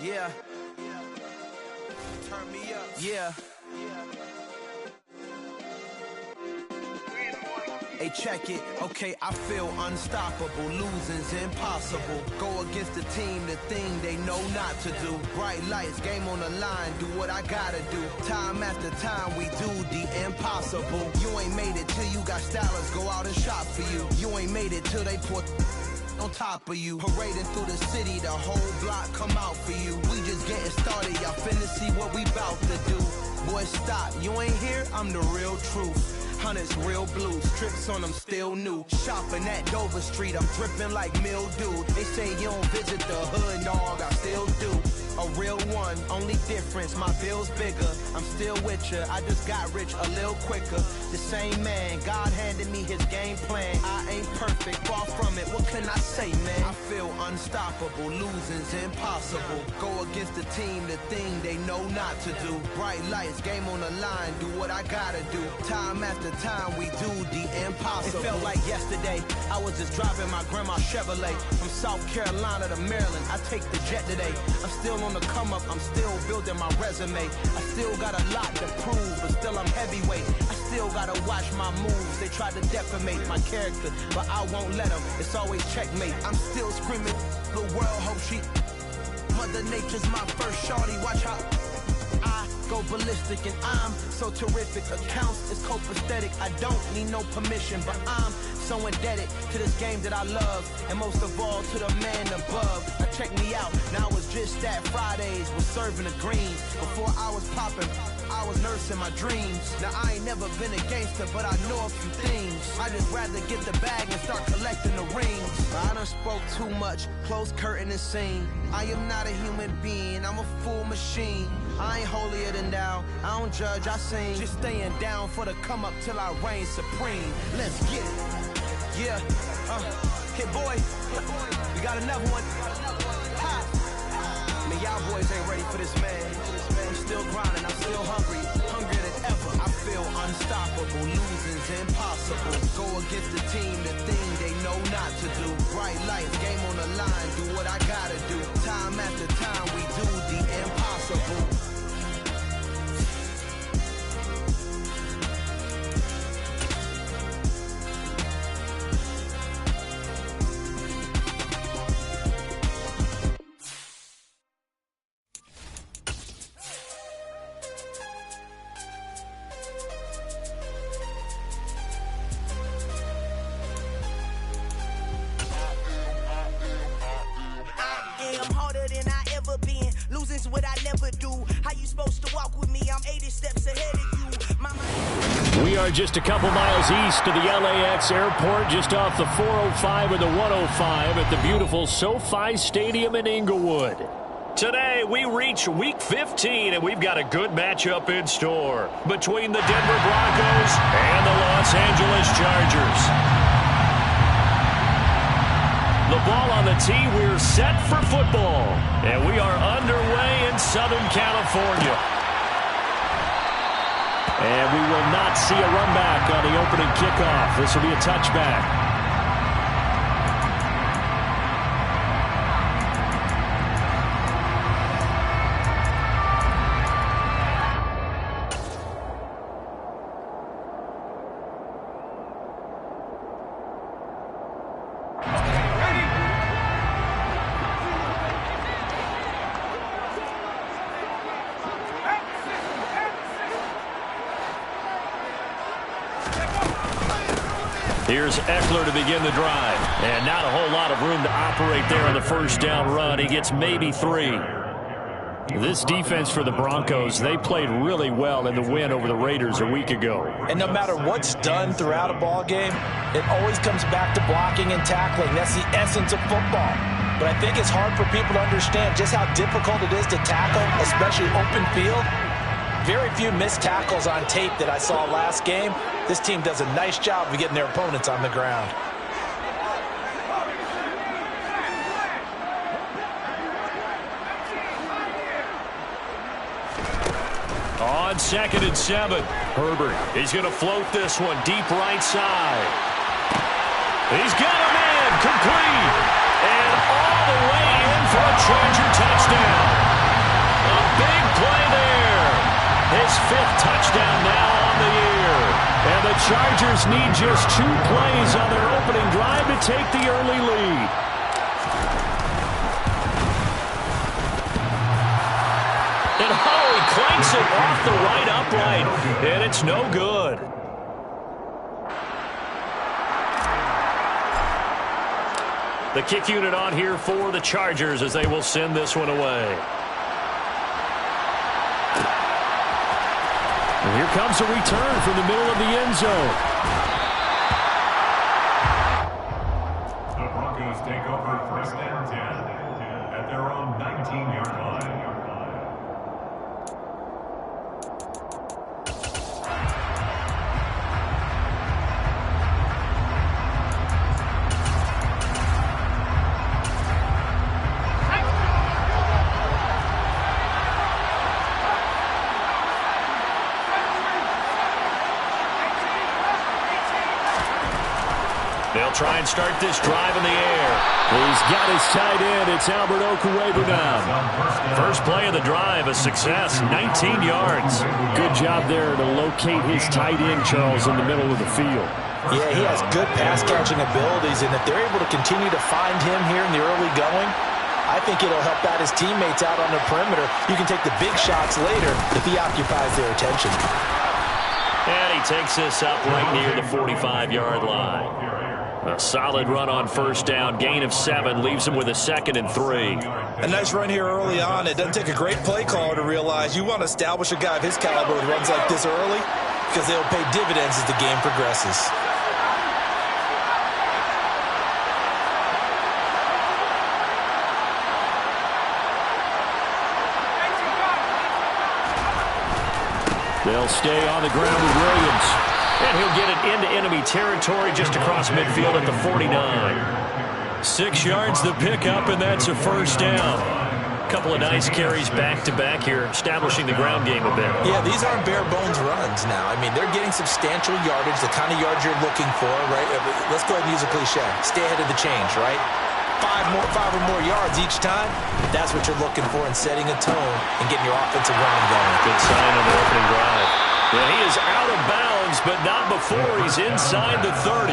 Yeah. Turn me up. Yeah. Hey, check it. Okay, I feel unstoppable. Losing's impossible. Go against the team, the thing they know not to do. Bright lights, game on the line. Do what I gotta do. Time after time, we do the impossible. You ain't made it till you got stylers go out and shop for you. You ain't made it till they put on top of you. Parading through the city, the whole block come out for you. We just getting started, y'all finna see what we bout to do. Boy, stop, you ain't here, I'm the real truth. Hunters, real blue, strips on them still new. Shopping at Dover Street, I'm dripping like mildew. They say you don't visit the hood, dog, I still do. A real one, only difference, my bill's bigger. I'm still with ya, I just got rich a little quicker. The same man, God handed me his game plan. I ain't perfect, far from it, what can I say, man? I feel unstoppable, losing's impossible. Go against the team, the thing they know not to do. Bright lights, game on the line, do what I gotta do. Time after time, we do the impossible. It felt like yesterday, I was just driving my grandma's Chevrolet. From South Carolina to Maryland, I take the jet today. I'm still on the come up, I'm still building my resume. I still got a lot to prove, but still I'm heavyweight. I still gotta watch my moves. They try to defamate my character, but I won't let them. It's always checkmate. I'm still screaming, the world hope she. Mother Nature's my first shorty, watch how I go ballistic and I'm so terrific. Accounts is copacetic. I don't need no permission, but I'm so indebted to this game that I love, and most of all to the man above. Now check me out, now it's just that Fridays was serving the greens. Before I was popping, I was nursing my dreams. Now I ain't never been a gangster, but I know a few things. I just rather get the bag and start collecting the rings. I done spoke too much, close curtain and scene. I am not a human being, I'm a full machine. I ain't holier than thou, I don't judge, I sing. Just staying down for the come up till I reign supreme. Let's get it. Yeah, hit boy, we got another one. Ha. Man, y'all boys ain't ready for this, man. I'm still grinding, I'm still hungry, hungrier than ever. I feel unstoppable, losing's impossible. Go against the team, the thing they know not to do. Bright lights, game on the line, do what I gotta do. Time after time, we do the impossible. What I never do. How you supposed to walk with me? I'm 80 steps ahead of you. We are just a couple miles east of the LAX airport, just off the 405 or the 105 at the beautiful SoFi Stadium in Inglewood. Today, we reach Week 15, and we've got a good matchup in store between the Denver Broncos and the Los Angeles Chargers. The ball on the tee, we're set for football. And we are underway in Southern California. And we will not see a run back on the opening kickoff. This will be a touchback. Here's Eckler to begin the drive. And not a whole lot of room to operate there on the first down run. He gets maybe 3. This defense for the Broncos, they played really well in the win over the Raiders a week ago. And no matter what's done throughout a ball game, it always comes back to blocking and tackling. That's the essence of football. But I think it's hard for people to understand just how difficult it is to tackle, especially open field. Very few missed tackles on tape that I saw last game. This team does a nice job of getting their opponents on the ground. On 2nd and 7, Herbert, he's going to float this one deep right side. He's got a man complete. And all the way in for a Charger touchdown. his 5th touchdown now on the year. And the Chargers need just 2 plays on their opening drive to take the early lead. And he clanks it off the right upright, and it's no good. The kick unit on here for the Chargers as they will send this one away. And here comes a return from the middle of the end zone. The Broncos take over 1st and 10 at their own 19-yard line. They'll try and start this drive in the air. He's got his tight end. It's Albert Okwuegbunam now. First play of the drive, a success, 19 yards. Good job there to locate his tight end, Charles, in the middle of the field. Yeah, he has good pass-catching abilities, and if they're able to continue to find him here in the early going, I think it'll help out his teammates out on the perimeter. You can take the big shots later if he occupies their attention. And he takes this up right near the 45-yard line. A solid run on 1st down. Gain of 7 leaves him with a 2nd and 3. A nice run here early on. It doesn't take a great play caller to realize you want to establish a guy of his caliber with runs like this early because they'll pay dividends as the game progresses. They'll stay on the ground with Williams. And he'll get it into enemy territory just across midfield at the 49. 6 yards the pickup, and that's a 1st down. A couple of nice carries back-to-back here, establishing the ground game a bit. Yeah, these aren't bare-bones runs now. I mean, they're getting substantial yardage, the kind of yards you're looking for, right? Let's go ahead and use a cliche. Stay ahead of the change, right? 5 or more yards each time. That's what you're looking for in setting a tone and getting your offensive run going. Good sign on the opening drive. Yeah, he is out of bounds, but not before he's inside the 30.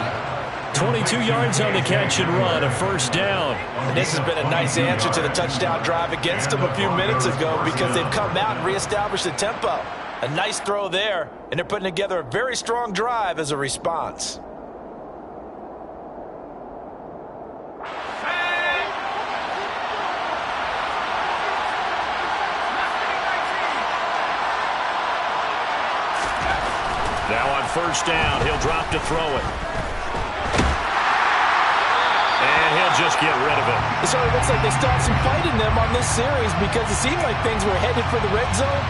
22 yards on the catch and run, a 1st down. And this has been a nice answer to the touchdown drive against them a few minutes ago because they've come out and reestablished the tempo. A nice throw there, and they're putting together a very strong drive as a response. Now on 1st down, he'll drop to throw it. And he'll just get rid of it. It sort of looks like they still have some fight in them on this series because it seemed like things were headed for the red zone.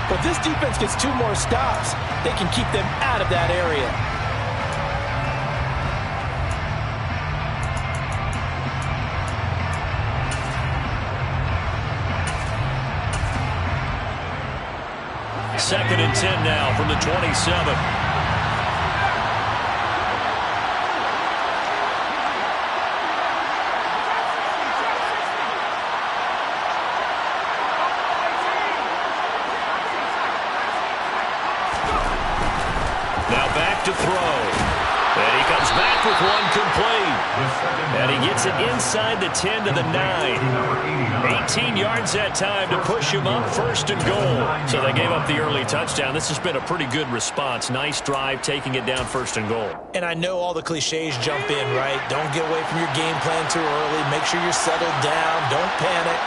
But this defense gets 2 more stops. They can keep them out of that area. Second and 10 now from the 27. Now back to throw. And he comes back with one complete. And he gets it inside the 10 to the 9. 18 yards that time to push him up 1st and goal. So they gave up the early touchdown. This has been a pretty good response. Nice drive, taking it down 1st and goal. And I know all the cliches jump in, right? Don't get away from your game plan too early. Make sure you're settled down. Don't panic.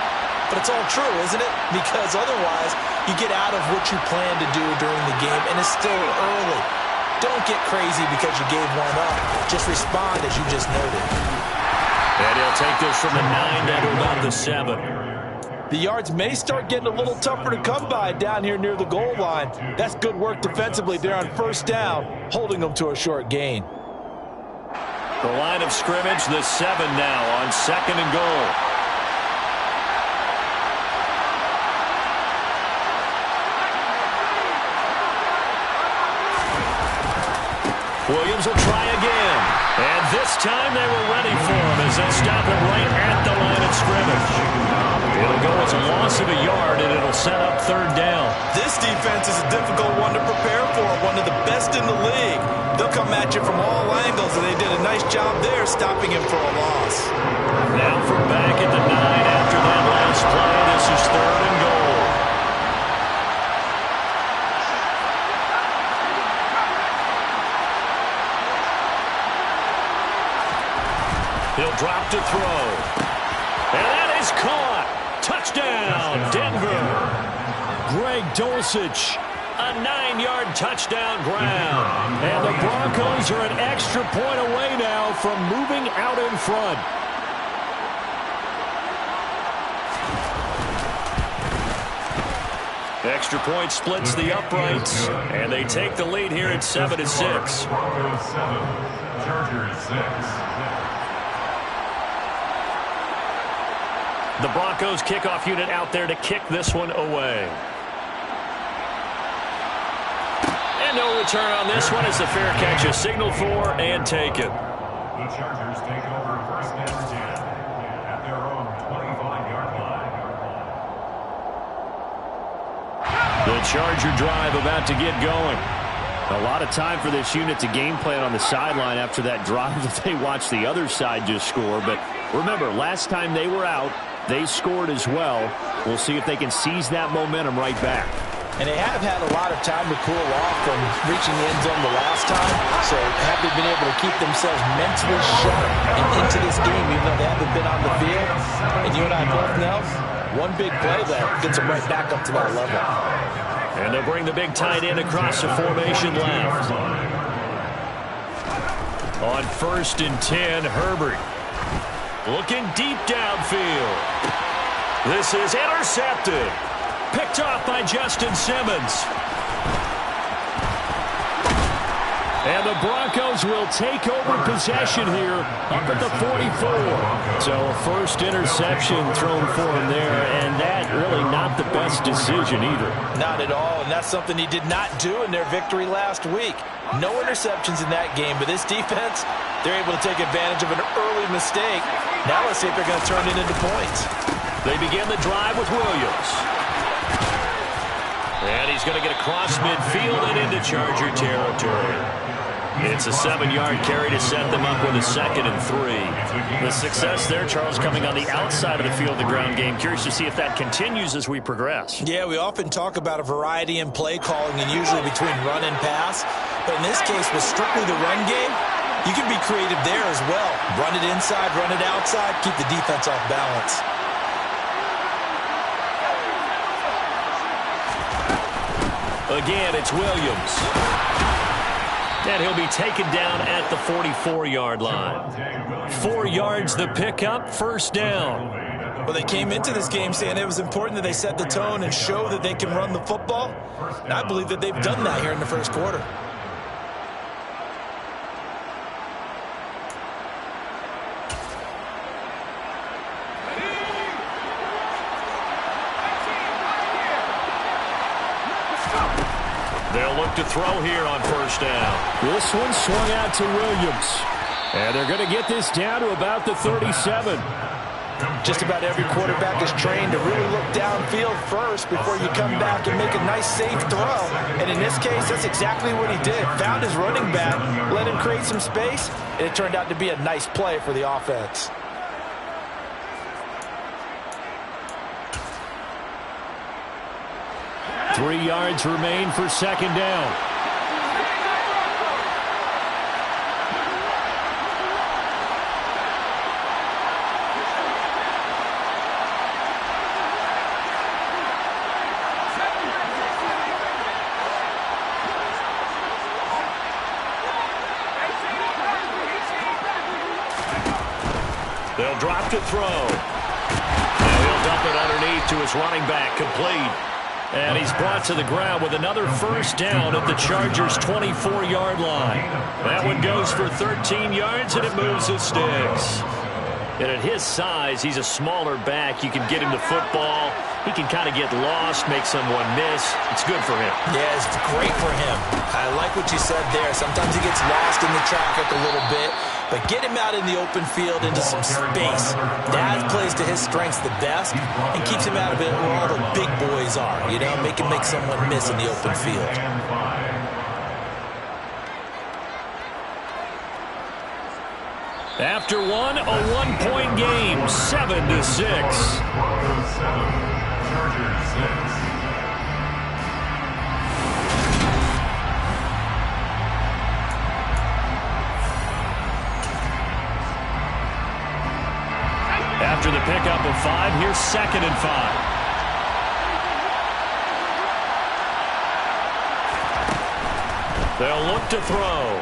But it's all true, isn't it? Because otherwise, you get out of what you plan to do during the game, and it's still early. Don't get crazy because you gave one up. Just respond as you just noted. And he'll take this from the 9 down to about the 7. The yards may start getting a little tougher to come by down here near the goal line. That's good work defensively there on 1st down, holding them to a short gain. The line of scrimmage, the 7 now on 2nd and goal. Williams will try again. And this time they were ready for him as they stop him right at the line of scrimmage. It'll go as a loss of a yard, and it'll set up 3rd down. This defense is a difficult one to prepare for, one of the best in the league. They'll come at you from all angles, and they did a nice job there stopping him for a loss. Now from back at the 9 after that last play. This is 3rd and goal. He'll drop to throw. And that is caught. Touchdown, Denver. Greg Dulcich, a 9-yard touchdown ground. And the Broncos are an extra point away now from moving out in front. Extra point splits the uprights, and they take the lead here at 7-6. Broncos 7, Chargers 6. The Broncos kickoff unit out there to kick this one away. And no return on this one as the fair catch is signaled for and taken. The Chargers take over 1st and 10 at their own 25-yard line. The Charger drive about to get going. A lot of time for this unit to game plan on the sideline after that drive that they watched the other side just score. But remember, last time they were out, they scored as well. We'll see if they can seize that momentum right back. And they have had a lot of time to cool off from reaching the end zone the last time. So have they been able to keep themselves mentally sharp and into this game, even though they haven't been on the field? And you and I both know, one big play there gets them right back up to that level. And they'll bring the big tight end across the formation left. On 1st and 10, Herbert. Looking deep downfield. This is intercepted. Picked off by Justin Simmons. And the Broncos will take over possession here up at the 44. So a first interception thrown for him there, and that really not the best decision either. Not at all, and that's something he did not do in their victory last week. No interceptions in that game, but this defense, they're able to take advantage of an early mistake. Now let's see if they're going to turn it into points. They begin the drive with Williams. And he's going to get across midfield and into Charger territory. It's a 7-yard carry to set them up with a 2nd and 3. The success there, Charles, coming on the outside of the field, the ground game. Curious to see if that continues as we progress. Yeah, we often talk about a variety in play calling and usually between run and pass. But in this case, with strictly the run game, you can be creative there as well. Run it inside, run it outside, keep the defense off balance. Again, it's Williams. And he'll be taken down at the 44-yard line. 4 yards the pickup, 1st down. Well, they came into this game saying it was important that they set the tone and show that they can run the football. And I believe that they've done that here in the 1st quarter. They'll look to throw here on 1st down. This one swung out to Williams. And they're going to get this down to about the 37. Just about every quarterback is trained to really look downfield first before you come back and make a nice, safe throw. And in this case, that's exactly what he did. Found his running back, let him create some space, and it turned out to be a nice play for the offense. Three yards remain for 2nd down. They'll drop to throw. And he'll dump it underneath to his running back, complete. And he's brought to the ground with another 1st down at the Chargers' 24-yard line. That one goes for 13 yards, and it moves the sticks. And at his size, he's a smaller back. You can get him the football. He can kind of get lost, make someone miss. It's good for him. Yeah, it's great for him. I like what you said there. Sometimes he gets lost in the traffic a little bit, but get him out in the open field into some space. That plays to his strengths the best and keeps him out of it where all the big boys are. You know, make him make someone miss in the open field. After one, a one-point game, 7-6. Broncos 7, Chargers 6. After the pickup of 5, here's 2nd and 5. They'll look to throw.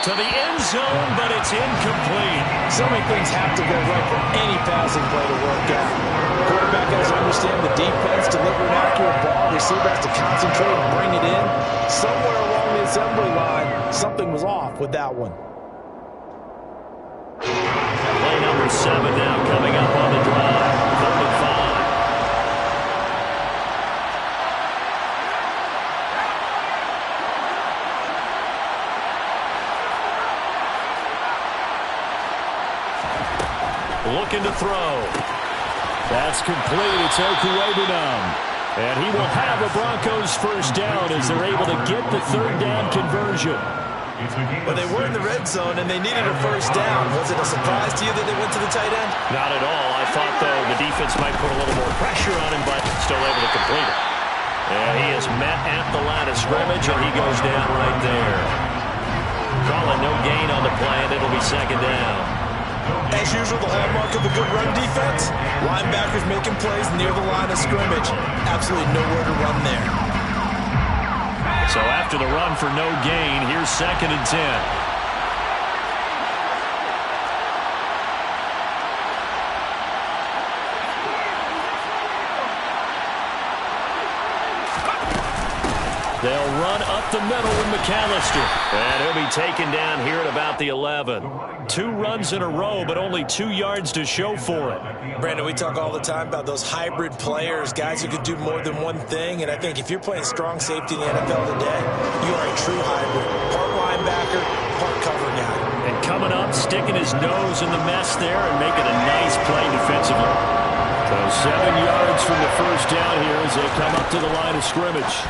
To the end zone, but it's incomplete. So many things have to go right for any passing play to work out. Quarterback has to understand the defense, deliver an accurate ball. Receiver has to concentrate and bring it in. Somewhere along the assembly line, something was off with that one. Play number 7 now coming up on the drive. 3rd and 5. Looking to throw. That's complete. It's Okuwebunam. And he will have a Broncos first down as they're able to get the 3rd down conversion. Well, they were in the red zone, and they needed a first down. Was it a surprise to you that they went to the tight end? Not at all. I thought, though, the defense might put a little more pressure on him, but still able to complete it. And he is met at the line of scrimmage, and he goes down right there. Calling no gain on the play, and it'll be 2nd down. As usual, the hallmark of a good run defense, linebackers making plays near the line of scrimmage. Absolutely nowhere to run there. So after the run for no gain, here's 2nd and 10. They'll run up the middle with McAllister. And he'll be taken down here at about the 11. 2 runs in a row, but only 2 yards to show for it. Brandon, we talk all the time about those hybrid players, guys who could do more than one thing. And I think if you're playing strong safety in the NFL today, you are a true hybrid. Part linebacker, part cover guy. And coming up, sticking his nose in the mess there and making a nice play defensively. So 7 yards from the first down here as they come up to the line of scrimmage.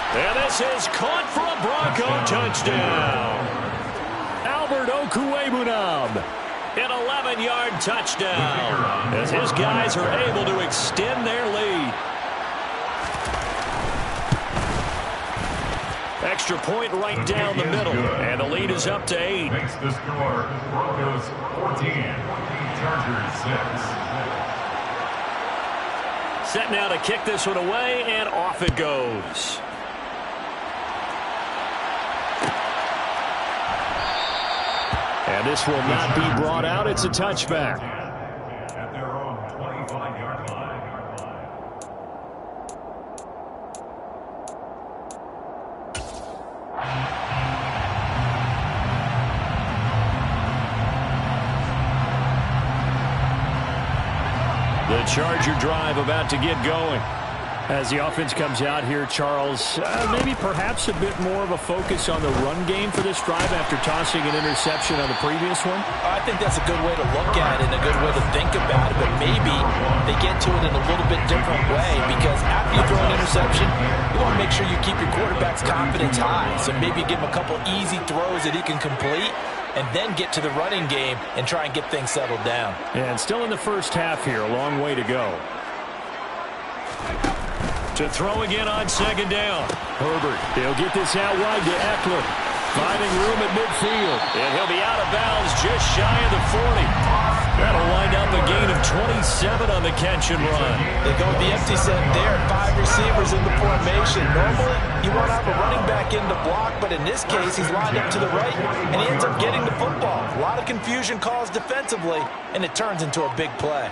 And this is caught for a Bronco touchdown. Albert Okuwebunam, an 11-yard touchdown as his guys are able to extend their lead. Extra point right down the middle, and the lead is up to 8. Makes the score Broncos 14, Chargers 6. Set now to kick this one away, and off it goes. And this will not be brought out. It's a touchback. At their own 25-yard line. The Charger drive about to get going. As the offense comes out here, Charles, maybe perhaps a bit more of a focus on the run game for this drive after tossing an interception on the previous one? I think that's a good way to look at it and a good way to think about it, but maybe they get to it in a little bit different way because after you throw an interception, you want to make sure you keep your quarterback's confidence high. So maybe give him a couple easy throws that he can complete and then get to the running game and try and get things settled down. And still in the first half here, a long way to go. To throw again on 2nd down. Herbert, he'll get this out wide to Eckler. Finding room at midfield. And he'll be out of bounds just shy of the 40. That'll wind up a gain of 27 on the catch and run. They go with the empty set there. 5 receivers in the formation. Normally, you want to have a running back in the block, but in this case, he's lined up to the right, and he ends up getting the football. A lot of confusion caused defensively, and it turns into a big play.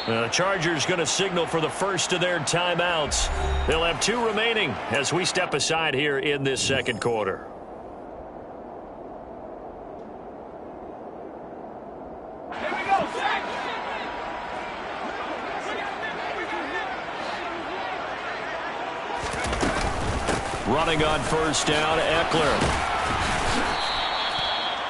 The Chargers going to signal for the first of their timeouts. They'll have 2 remaining as we step aside here in this second quarter. Running on first down, Eckler.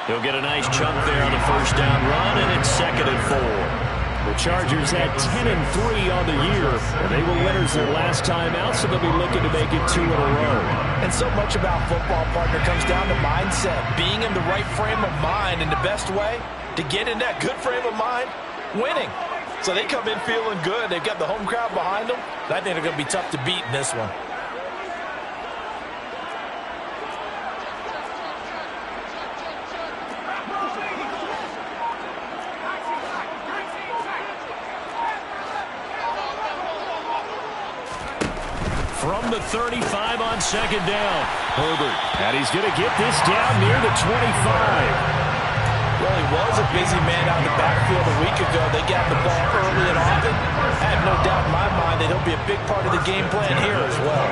He'll get a nice chunk there on the first down run, and it's 2nd and 4. The Chargers had 10-3 on the year, and they were winners their last time out, so they'll be looking to make it 2 in a row. And so much about football, partner, comes down to mindset, being in the right frame of mind, and the best way to get in that good frame of mind, winning. So they come in feeling good. They've got the home crowd behind them. I think they're going to be tough to beat in this one. From the 35 on 2nd down, Herbert. And he's going to get this down near the 25. Well, he was a busy man out in the backfield a week ago. They got the ball early and often. I have no doubt in my mind that he'll be a big part of the game plan here as well.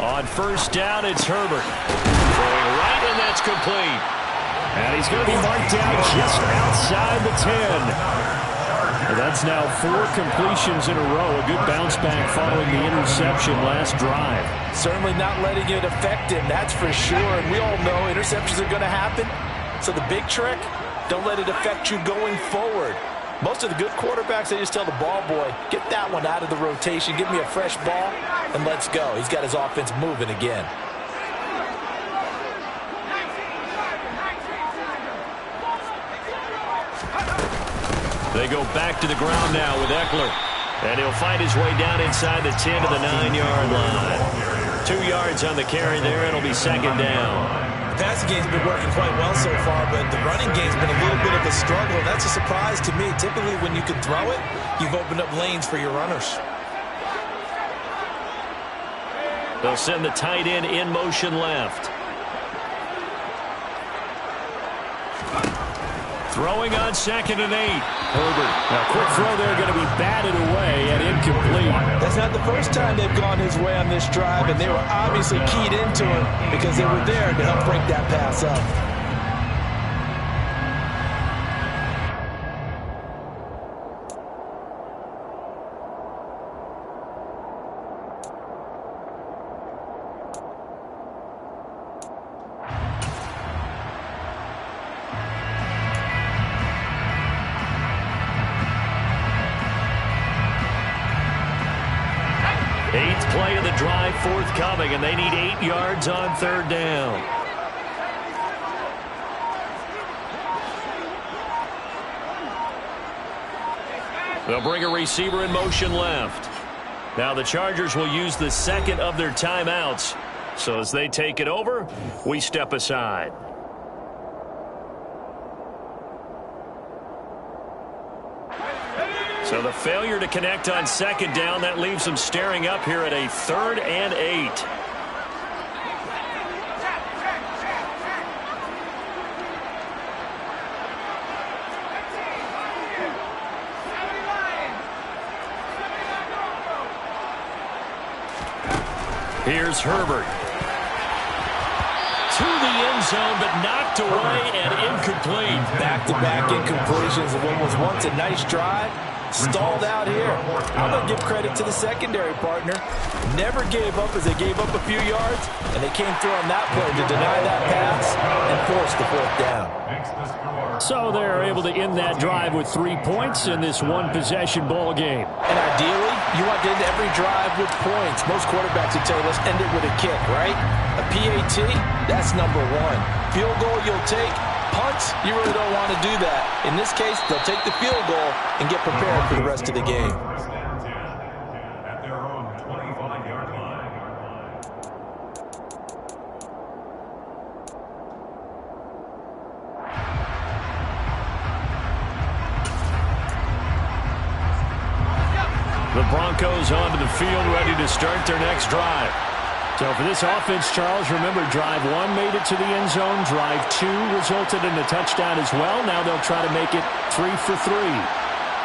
On first down, it's Herbert. Throwing right, and that's complete. And he's going to be marked down just outside the 10. And that's now 4 completions in a row. A good bounce back following the interception last drive. Certainly not letting it affect him, that's for sure. And we all know interceptions are going to happen. So the big trick, don't let it affect you going forward. Most of the good quarterbacks, they just tell the ball boy, get that one out of the rotation, give me a fresh ball, and let's go. He's got his offense moving again. They go back to the ground now with Eckler. And he'll find his way down inside the 10 to the 9-yard line. 2 yards on the carry there. It'll be 2nd down. The passing game's been working quite well so far, but the running game's been a little bit of a struggle. And that's a surprise to me. Typically, when you can throw it, you've opened up lanes for your runners. They'll send the tight end in motion left. Throwing on 2nd and 8. Herbert. Now, quick throw there, going to be batted away and incomplete. That's not the first time they've gone his way on this drive, and they were obviously keyed into him because they were there to help break that pass up. Play of the drive forthcoming, and they need 8 yards on 3rd down. They'll bring a receiver in motion left. Now the Chargers will use the 2nd of their timeouts. So as they take it over, we step aside. So the failure to connect on 2nd down, that leaves them staring up here at a 3rd and 8. Here's Herbert. To the end zone, but knocked away and incomplete. Back-to-back incompletions of what was once a nice drive. Stalled out here. I'm going to give credit to the secondary partner. Never gave up as they gave up a few yards, and they came through on that play to deny that pass and force the 4th down. So they're able to end that drive with 3 points in this one-possession ball game. And ideally, you want to end every drive with points. Most quarterbacks would tell you, let's end it with a kick, right? A PAT, that's number 1. Field goal you'll take. Punts, you really don't want to do that. In this case, they'll take the field goal and get prepared for the rest of the game. At their own 25-yard line. The Broncos onto the field, ready to start their next drive. So for this offense, Charles, remember, drive 1 made it to the end zone. Drive 2 resulted in a touchdown as well. Now they'll try to make it 3 for 3.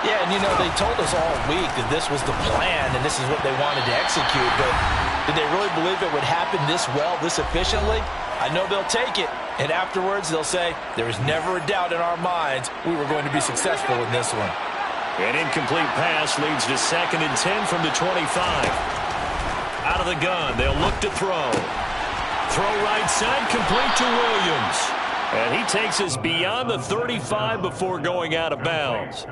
Yeah, and they told us all week that this was the plan and this is what they wanted to execute, but did they really believe it would happen this well, this efficiently? I know they'll take it, and afterwards they'll say, there was never a doubt in our minds we were going to be successful in this one. An incomplete pass leads to 2nd and 10 from the 25. Out of the gun, they'll look to throw. Throw right side, complete to Williams. And he takes us beyond the 35 before going out of bounds.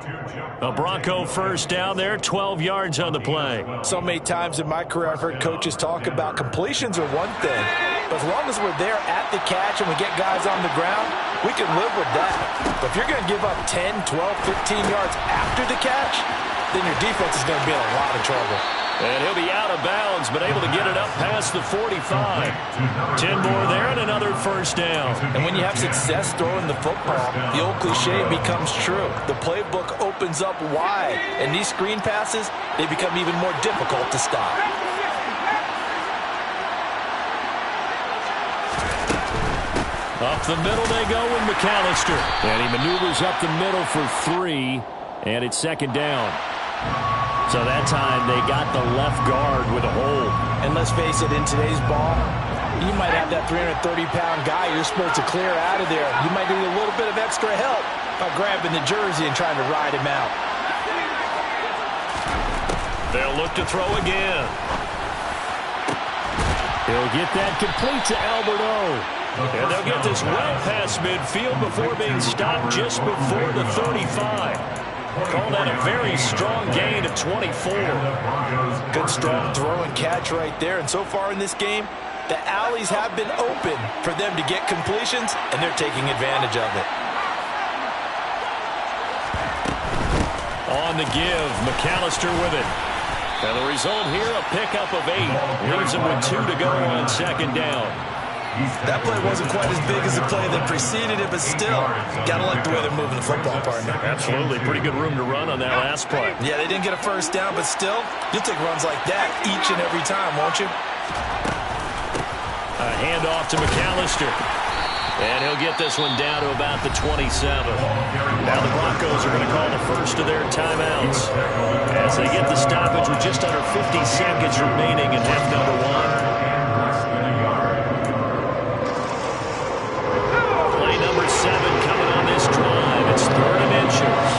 A Bronco first down there, 12 yards on the play. So many times in my career I've heard coaches talk about completions are one thing, but as long as we're there at the catch and we get guys on the ground, we can live with that. But if you're going to give up 10, 12, 15 yards after the catch, then your defense is going to be in a lot of trouble. And he'll be out of bounds, but able to get it up past the 45. 10 more there and another first down. And when you have success throwing the football, the old cliche becomes true. The playbook opens up wide, and these screen passes, they become even more difficult to stop. Up the middle they go with McAllister. And he maneuvers up the middle for 3, and it's 2nd down. So that time they got the left guard with a hold. And let's face it, in today's ball, you might have that 330-pound guy you're supposed to clear out of there. You might need a little bit of extra help by grabbing the jersey and trying to ride him out. They'll look to throw again. He'll get that complete to Albert O. And they'll get this well past midfield before being stopped just before the 35. Call that a very strong gain of 24. Good strong throw and catch right there. And so far in this game, the alleys have been open for them to get completions, and they're taking advantage of it. On the give, McAllister with it. And the result here, a pickup of 8. Leaves him with 2 to go on 2nd down. That play wasn't quite as big as the play that preceded it, but still, got to like the way they're moving the football, partner. Absolutely. Pretty good room to run on that last play. Yeah, they didn't get a first down, but still, you'll take runs like that each and every time, won't you? A handoff to McAllister. And he'll get this one down to about the 27. Now the Broncos are going to call the first of their timeouts as they get the stoppage with just under 50 seconds remaining in half number 1. Number 7 coming on this drive. It's 3rd and inches.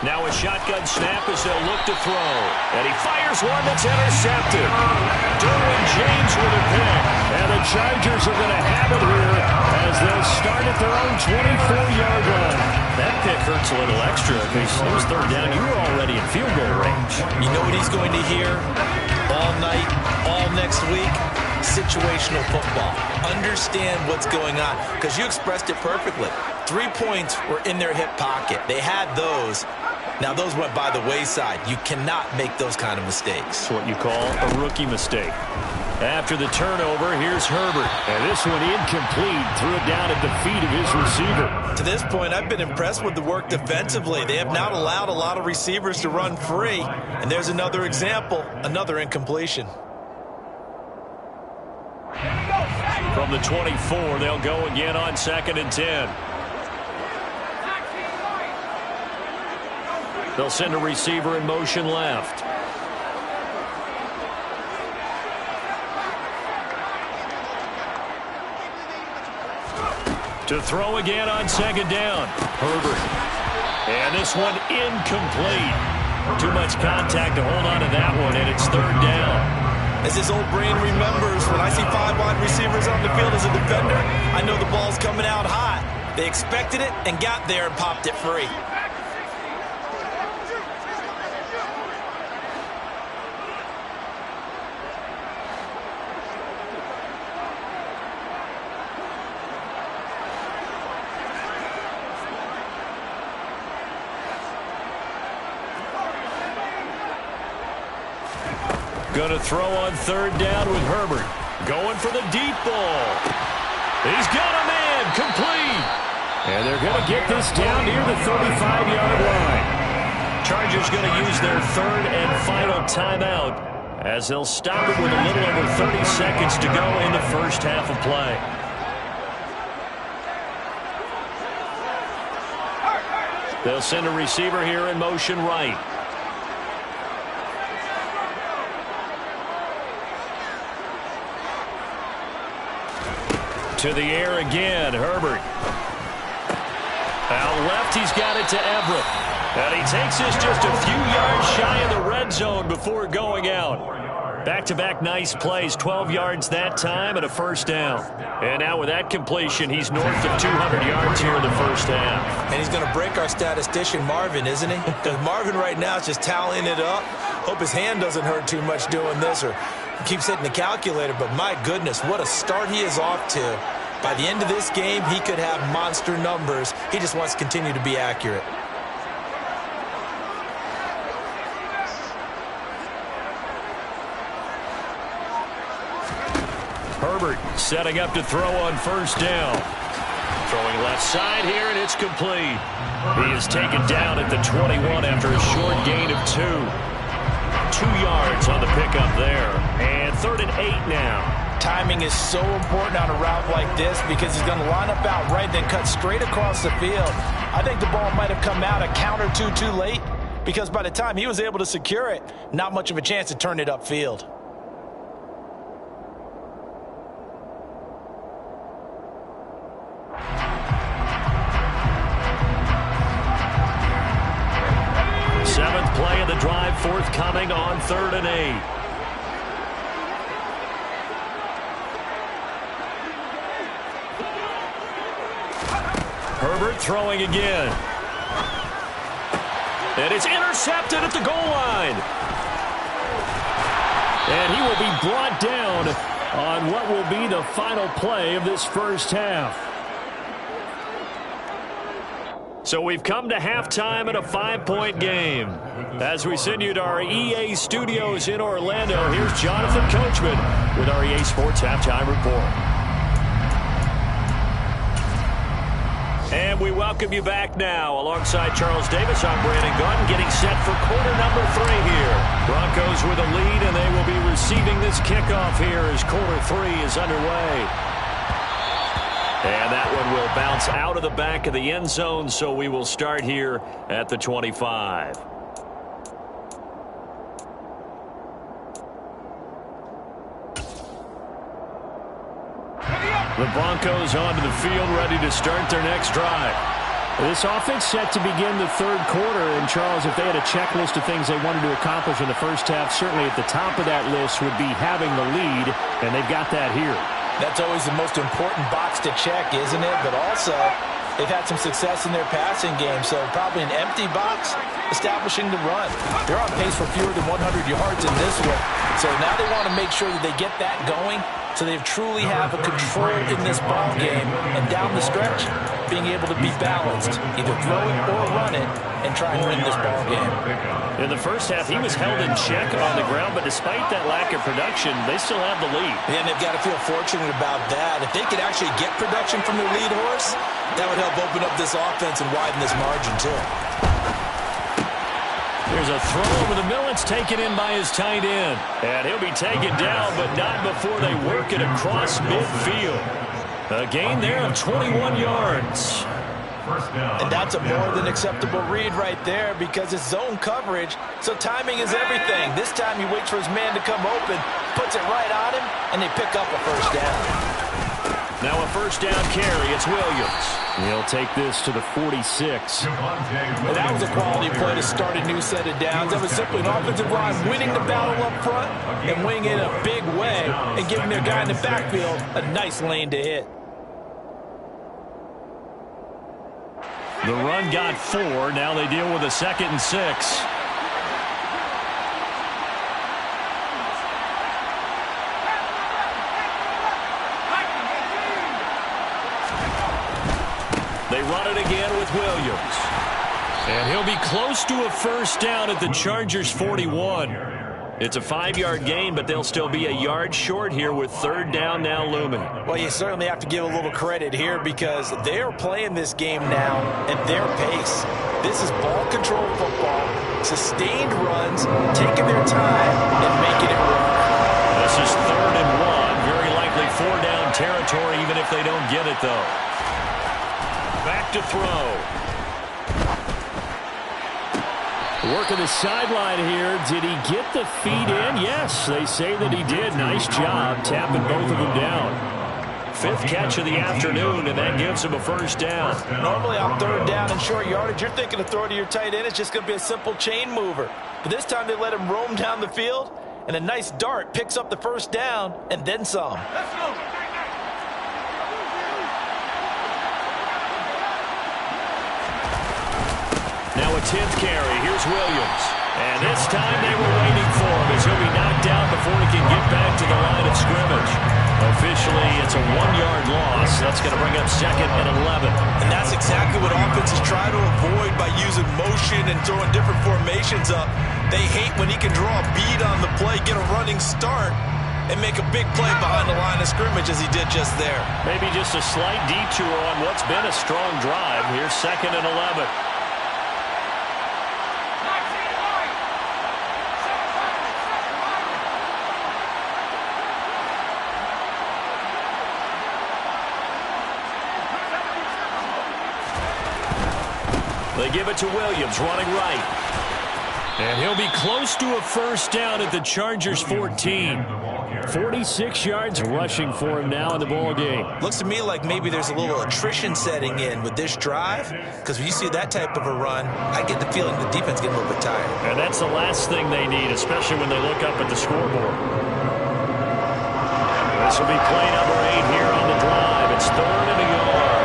Now a shotgun snap as they'll look to throw. And he fires one that's intercepted. Derwin James with a pick. And the Chargers are going to have it here as they'll start at their own 24-yard line. That pick hurts a little extra because it was 3rd down. You were already in field goal range. You know what he's going to hear all night, all next week? Situational football. Understand what's going on because you expressed it perfectly. 3 points were in their hip pocket. They had those. Now, those went by the wayside. You cannot make those kind of mistakes. That's what you call a rookie mistake. After the turnover, here's Herbert. And this one incomplete. Threw it down at the feet of his receiver. To this point, I've been impressed with the work defensively. They have not allowed a lot of receivers to run free. And there's another example, another incompletion. From the 24, they'll go again on 2nd and 10. They'll send a receiver in motion left. To throw again on 2nd down. Herbert. And this one incomplete. Too much contact to hold on to that one, and it's 3rd down. As his old brain remembers, when I see 5 wide receivers on the field as a defender, I know the ball's coming out hot. They expected it and got there and popped it free. Going to throw on 3rd down with Herbert. Going for the deep ball. He's got a man complete. And they're going to get this down near the 35-yard line. Chargers going to use their third and final timeout as they'll stop it with a little over 30 seconds to go in the first half of play. They'll send a receiver here in motion right. To the air again, Herbert. Out left, he's got it to Everett. And he takes this just a few yards shy of the red zone before going out. Back-to-back nice plays, 12 yards that time and a first down. And now with that completion, he's north of 200 yards here in the first half. And he's going to break our statistician, Marvin, isn't he? Because Marvin right now is just tallying it up. Hope his hand doesn't hurt too much doing this or keeps hitting the calculator. But my goodness, what a start he is off to. By the end of this game, he could have monster numbers. He just wants to continue to be accurate. Herbert setting up to throw on first down. Throwing left side here, and it's complete. He is taken down at the 21 after a short gain of 2. 2 yards on the pickup there. And 3rd and 8 now. Timing is so important on a route like this because he's going to line up out right, then cut straight across the field. I think the ball might have come out a count or two too late because by the time he was able to secure it, not much of a chance to turn it upfield. Seventh play of the drive forthcoming on 3rd and 8. Herbert throwing again. And it's intercepted at the goal line. And he will be brought down on what will be the final play of this first half. So we've come to halftime at a 5-point game. As we send you to our EA studios in Orlando, here's Jonathan Coachman with our EA Sports Halftime Report. And we welcome you back now. Alongside Charles Davis, I'm Brandon Gaudin, getting set for quarter number 3 here. Broncos with a lead, and they will be receiving this kickoff here as quarter 3 is underway. And that one will bounce out of the back of the end zone, so we will start here at the 25. The Broncos onto the field, ready to start their next drive. This offense set to begin the 3rd quarter, and Charles, if they had a checklist of things they wanted to accomplish in the first half, certainly at the top of that list would be having the lead, and they've got that here. That's always the most important box to check, isn't it? But also, they've had some success in their passing game, so probably an empty box establishing the run. They're on pace for fewer than 100 yards in this one, so now they want to make sure that they get that going so they truly have a control in this ball game, and down the stretch, being able to be balanced, either throw it or run it, and try and win this ball game. In the first half, he was held in check on the ground, but despite that lack of production, they still have the lead. And they've got to feel fortunate about that. If they could actually get production from their lead horse, that would help open up this offense and widen this margin, too. There's a throw over the middle. It's taken in by his tight end. And he'll be taken down, but not before they work it across midfield. A gain there of 21 yards. And that's a more than acceptable read right there because it's zone coverage, so timing is everything. This time he waits for his man to come open, puts it right on him, and they pick up a first down. Now a first down carry. It's Williams. He'll take this to the 46. And that was a quality play to start a new set of downs. That was simply an offensive line winning the battle up front and winning it in a big way and giving their guy in the backfield a nice lane to hit. The run got 4. Now they deal with a 2nd and 6. They run it again with Williams. And he'll be close to a first down at the Chargers' 41. It's a 5-yard gain, but they'll still be a yard short here with third down now looming. Well, you certainly have to give a little credit here because they're playing this game now at their pace. This is ball control football, sustained runs, taking their time and making it work. This is 3rd and 1. Very likely 4-down territory, even if they don't get it, though. Back to throw. Working the sideline here. Did he get the feet in? Yes, they say that he did. Nice job tapping both of them down. 5th catch of the afternoon, and that gives him a first down. Normally on 3rd down and short yardage, you're thinking to throw to your tight end. It's just going to be a simple chain mover. But this time they let him roam down the field, and a nice dart picks up the first down and then some. Let's go. Now a 10th carry. Here's Williams. And this time they were waiting for him as he'll be knocked out before he can get back to the line of scrimmage. Officially, it's a 1-yard loss. That's going to bring up 2nd and 11. And that's exactly what offenses try to avoid by using motion and throwing different formations up. They hate when he can draw a bead on the play, get a running start, and make a big play behind the line of scrimmage as he did just there. Maybe just a slight detour on what's been a strong drive. Here's 2nd and 11. They give it to Williams, running right. And he'll be close to a first down at the Chargers' 14. 46 yards rushing for him now in the ball game. Looks to me like maybe there's a little attrition setting in with this drive, because when you see that type of a run, I get the feeling the defense getting a little bit tired. And that's the last thing they need, especially when they look up at the scoreboard. This will be play number 8 here on the drive. It's 3rd and a yard.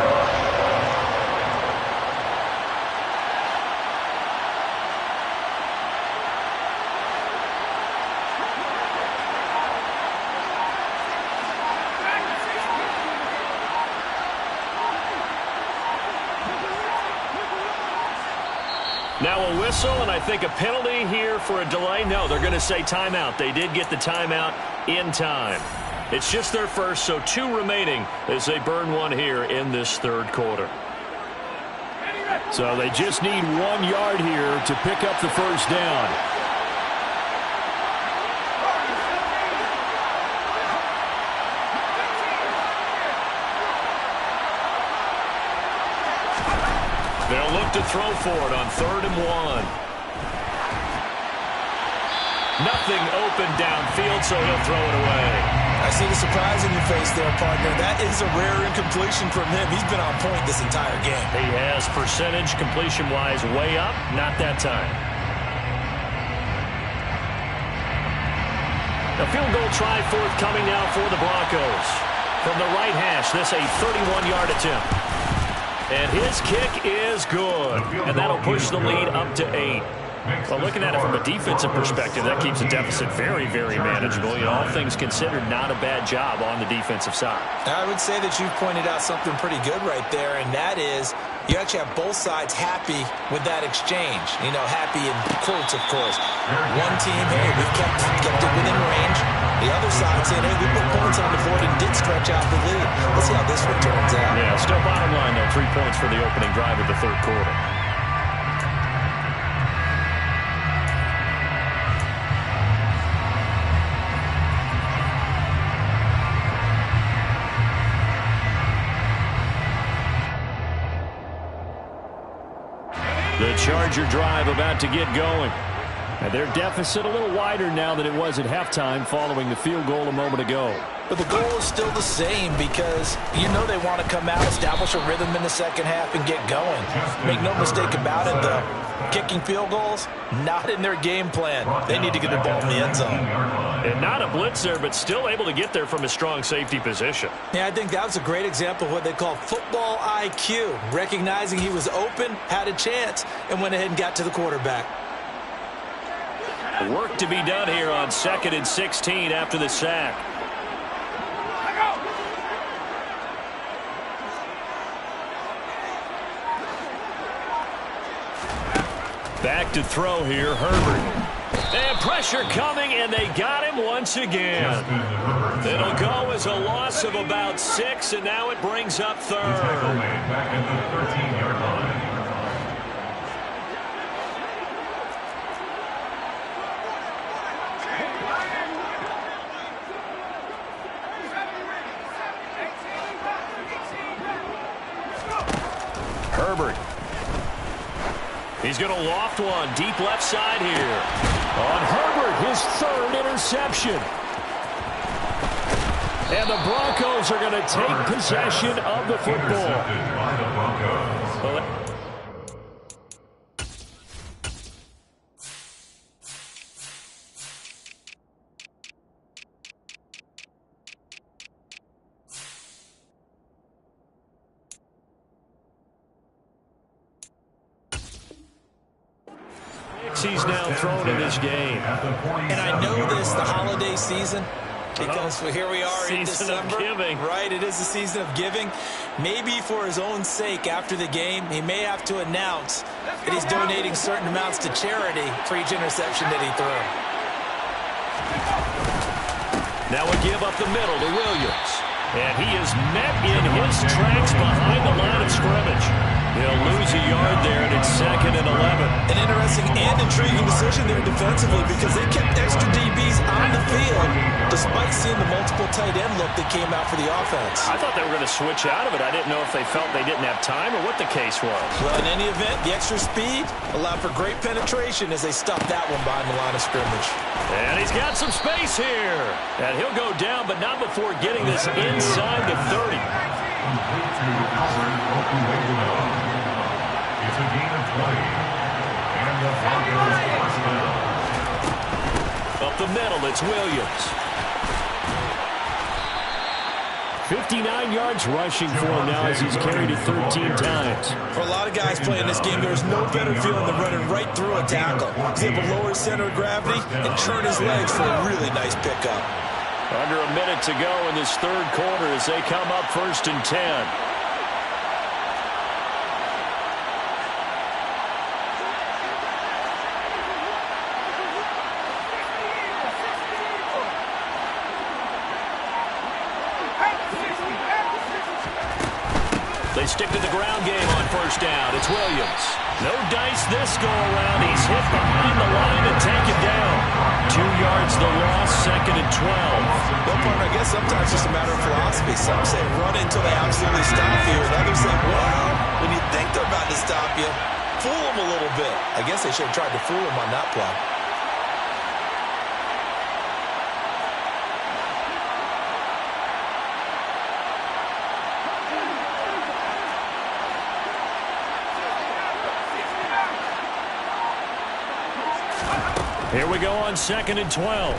Now a whistle, and I think a penalty here for a delay. No, they're going to say timeout. They did get the timeout in time. It's just their first, so 2 remaining as they burn one here in this 3rd quarter. So they just need 1 yard here to pick up the first down. They'll look to throw for it on 3rd and 1. Nothing open downfield, so he'll throw it away. I see the surprise in your face there, partner. That is a rare incompletion from him. He's been on point this entire game. He has percentage completion-wise way up, not that time. A field goal try forthcoming now for the Broncos. From the right hash, this a 31-yard attempt. And his kick is good. And that'll push the lead up to 8. Well, looking at it from a defensive perspective, that keeps the deficit very, very manageable. You know, all things considered, not a bad job on the defensive side. I would say that you've pointed out something pretty good right there, and that is you actually have both sides happy with that exchange. You know, happy in quotes, of course. One team, hey, we've kept it within range. The other side saying, hey, we put points on the board and did stretch out the lead. Let's see how this one turns out. Yeah, still bottom line, though, 3 points for the opening drive of the 3rd quarter. The Charger drive about to get going. And their deficit a little wider now than it was at halftime following the field goal a moment ago. But the goal is still the same because you know they want to come out, establish a rhythm in the second half, and get going. Make no mistake about it, though. Kicking field goals, not in their game plan. They need to get the ball in the end zone. And not a blitzer, but still able to get there from a strong safety position. Yeah, I think that was a great example of what they call football IQ. Recognizing he was open, had a chance, and went ahead and got to the quarterback. Work to be done here on 2nd and 16 after the sack. Back to throw here, Herbert. And pressure coming, and they got him once again. It'll go as a loss of about 6, and now it brings up third. Back at the 13-yard line. Herbert. He's going to loft one deep left side here. On Herbert, his third interception. And the Broncos are going to take possession of the football. He's now thrown in this game. And I know this, the holiday season, because here we are in December. Season of giving. Right, it is the season of giving. Maybe for his own sake after the game, he may have to announce that he's donating certain amounts to charity for each interception that he threw. Now a give up the middle to Williams. And he is met in his tracks behind the line of scrimmage. He'll lose a yard there, and it's 2nd and 11. An interesting and intriguing decision there defensively because they kept extra DBs on the field despite seeing the multiple tight end look that came out for the offense. I thought they were going to switch out of it. I didn't know if they felt they didn't have time or what the case was. Well, in any event, the extra speed allowed for great penetration as they stopped that one behind the line of scrimmage. And he's got some space here. And he'll go down, but not before getting this inside the 30. Complete to Albert Okuwegula. It's a gain of 20. And the Broncos first down. Up the middle, it's Williams. 59 yards rushing for him now as he's carried it 13 times. For a lot of guys playing this game, there's no better feeling than running right through a tackle. He's able to lower his center of gravity and turn his legs for a really nice pickup. Under a minute to go in this third quarter as they come up 1st and 10. They stick to the ground game on 1st down. It's Williams. No dice this go around. He's hit behind the line and taken down. 2 yards the loss, 2nd and 12. Well, partner, I guess sometimes it's just a matter of philosophy. Some say run until they absolutely stop you, and others say, well, when you think they're about to stop you, fool them a little bit. I guess they should have tried to fool them on that play. Here we go on 2nd and 12.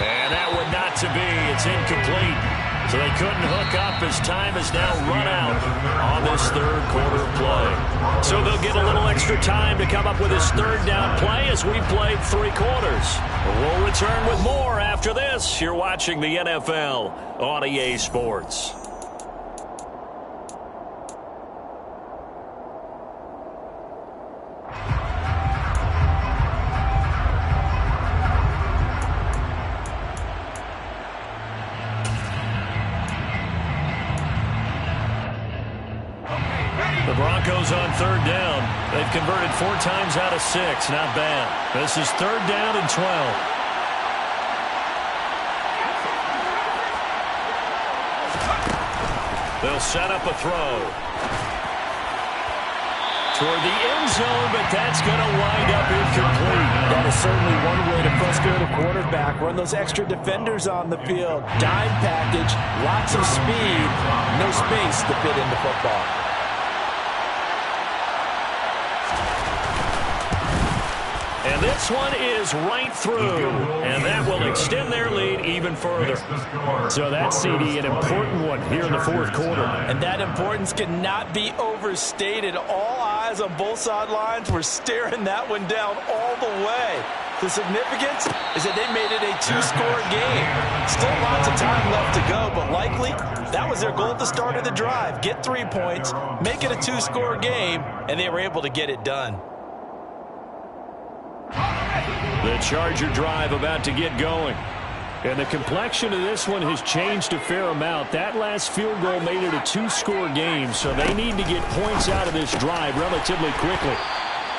And that one not to be. It's incomplete. So they couldn't hook up as time has now run out on this third quarter play. So they'll get a little extra time to come up with this 3rd down play as we played 3 quarters. We'll return with more after this. You're watching the NFL on EA Sports. The Broncos on 3rd down. They've converted 4 times out of 6. Not bad. This is 3rd down and 12. They'll set up a throw. Toward the end zone, but that's going to wind up incomplete. That is certainly one way to frustrate a quarterback. Run those extra defenders on the field. Dime package, lots of speed, no space to fit into football. And this one is right through, and that will extend their lead even further. So that's, CD, an important one here in the 4th quarter. And that importance cannot be overstated. All eyes on both sidelines were staring that one down all the way. The significance is that they made it a 2-score game. Still lots of time left to go, but likely that was their goal at the start of the drive. Get 3 points, make it a 2-score game, and they were able to get it done. The Charger drive about to get going. And the complexion of this one has changed a fair amount. That last field goal made it a 2-score game, so they need to get points out of this drive relatively quickly.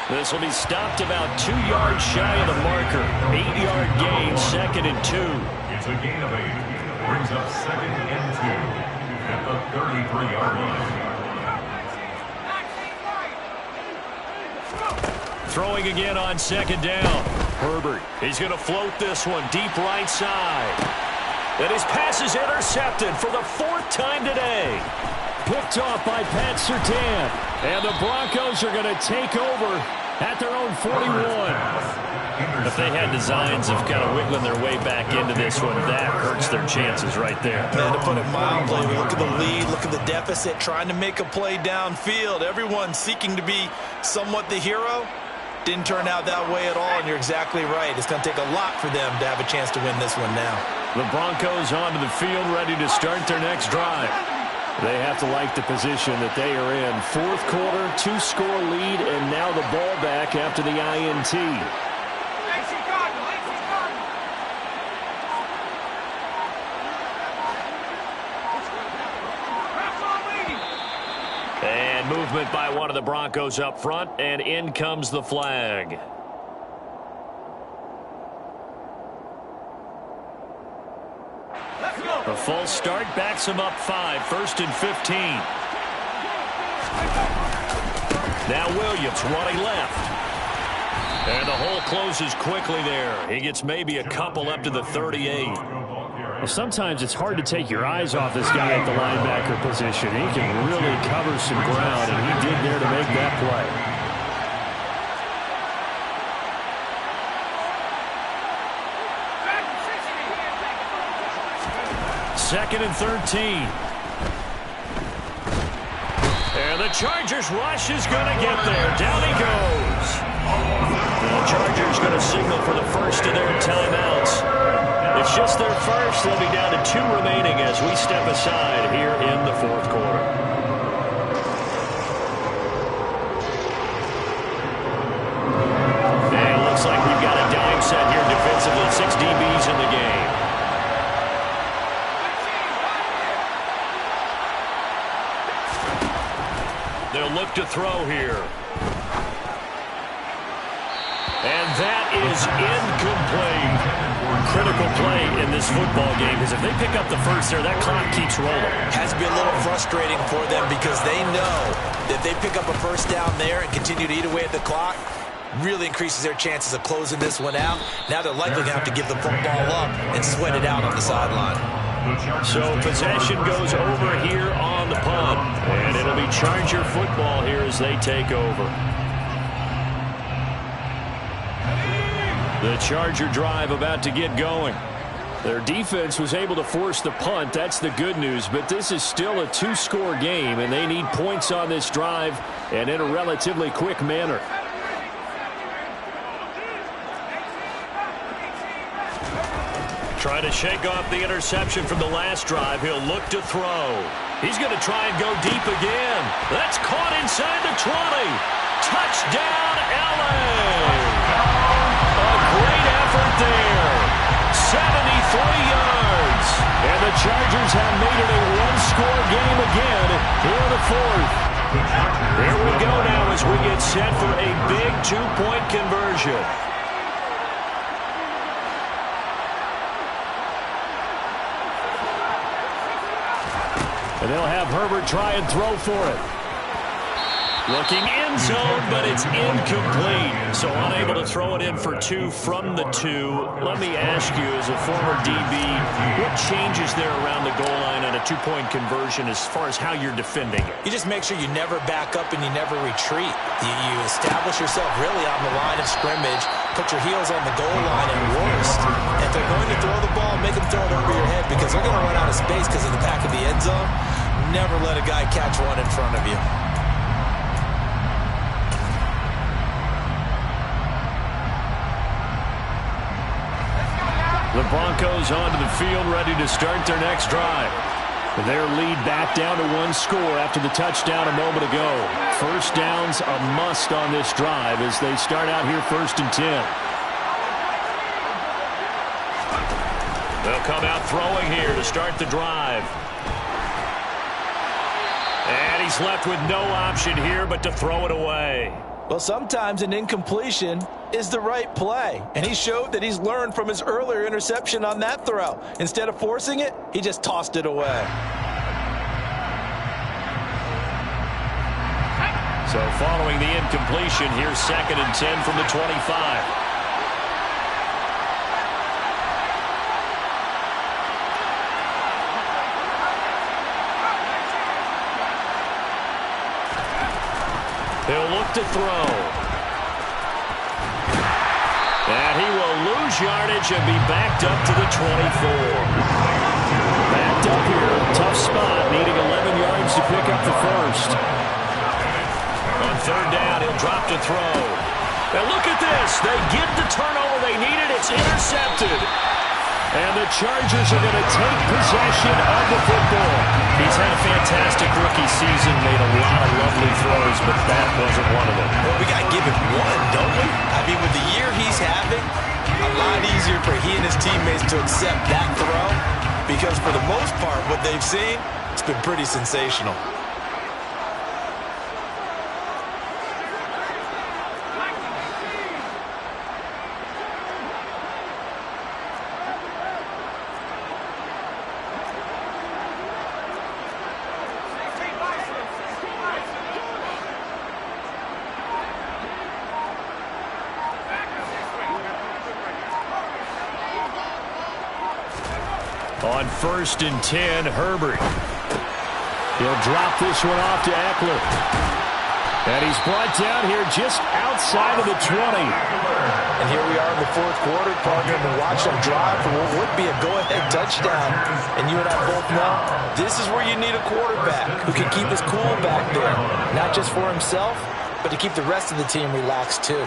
This will be stopped about 2 yards shy of the marker. 8-yard gain, 2nd and 2. It's a gain of 8. Brings up 2nd and 2 at the 33-yard line. Throwing again on 2nd down. Herbert, he's going to float this one deep right side. And his pass is intercepted for the 4th time today. Picked off by Pat Surtain. And the Broncos are going to take over at their own 41. If they had designs of kind of wiggling their way back into this one, that hurts their chances right there. Man, to put it mildly, look at the lead, look at the deficit, trying to make a play downfield. Everyone seeking to be somewhat the hero. Didn't turn out that way at all, and you're exactly right. It's going to take a lot for them to have a chance to win this one now. The Broncos onto the field, ready to start their next drive. They have to like the position that they are in. 4th quarter, 2-score lead, and now the ball back after the INT. And movement by one of the Broncos up front, and in comes the flag. A false start backs him up 5, 1st and 15. Now Williams running left. And the hole closes quickly there. He gets maybe a couple up to the 38. Well, sometimes it's hard to take your eyes off this guy at the linebacker position. He can really cover some ground, and he did there to make that play. 2nd and 13. And the Chargers rush is going to get there. Down he goes. The Chargers going to signal for the first of their timeouts. It's just their first. They'll be down to 2 remaining as we step aside here in the 4th quarter. And it looks like we've got a dime set here defensively. 6 DBs in the game. They'll look to throw here. And that is incomplete. Critical play in this football game, because if they pick up the first there, that clock keeps rolling. Has to be a little frustrating for them because they know that they pick up a first down there and continue to eat away at the clock, really increases their chances of closing this one out. Now they're likely going to have to give the football up and sweat it out on the sideline. So possession goes over here on the punt, and it'll be Charger football here as they take over. The Charger drive about to get going. Their defense was able to force the punt. That's the good news, but this is still a 2-score game, and they need points on this drive and in a relatively quick manner. Trying to shake off the interception from the last drive. He'll look to throw. He's going to try and go deep again. That's caught inside the 20. Touchdown, LA. A great effort there. 73 yards. And the Chargers have made it a 1-score game again here in the 4th. Here we go now as we get set for a big 2-point conversion. And they'll have Herbert try and throw for it. Looking end zone, but it's incomplete. So unable to throw it in for 2 from the 2. Let me ask you, as a former DB, what changes there around the goal line on a 2-point conversion as far as how you're defending it? You just make sure you never back up and you never retreat. You establish yourself really on the line of scrimmage, put your heels on the goal line, and worst, if they're going to throw the ball, make them throw it over your head because they're going to run out of space because of the back of the end zone. Never let a guy catch one in front of you. The Broncos onto the field, ready to start their next drive. Their lead back down to 1 score after the touchdown a moment ago. First down's a must on this drive as they start out here 1st and 10. They'll come out throwing here to start the drive. And he's left with no option here but to throw it away. Well, sometimes an incompletion is the right play. And he showed that he's learned from his earlier interception on that throw. Instead of forcing it, he just tossed it away. So following the incompletion, here's 2nd and 10 from the 25. He'll look to throw. And he will lose yardage and be backed up to the 24. Backed up here, tough spot, needing 11 yards to pick up the first. On 3rd down, he'll drop to throw. And look at this. They get the turnover they needed. It's intercepted. And the Chargers are going to take possession of the football. He's had a fantastic rookie season, made a lot of lovely throws, but that wasn't one of them. Well, we got to give it one, don't we? I mean, with the year he's having, a lot easier for he and his teammates to accept that throw because for the most part, what they've seen, it's been pretty sensational. On 1st and 10, Herbert. He'll drop this one off to Eckler. And he's brought down here just outside of the 20. And here we are in the 4th quarter, partner, to watch them drive for what would be a go-ahead touchdown. And you and I both know this is where you need a quarterback who can keep his cool back there. Not just for himself, but to keep the rest of the team relaxed too.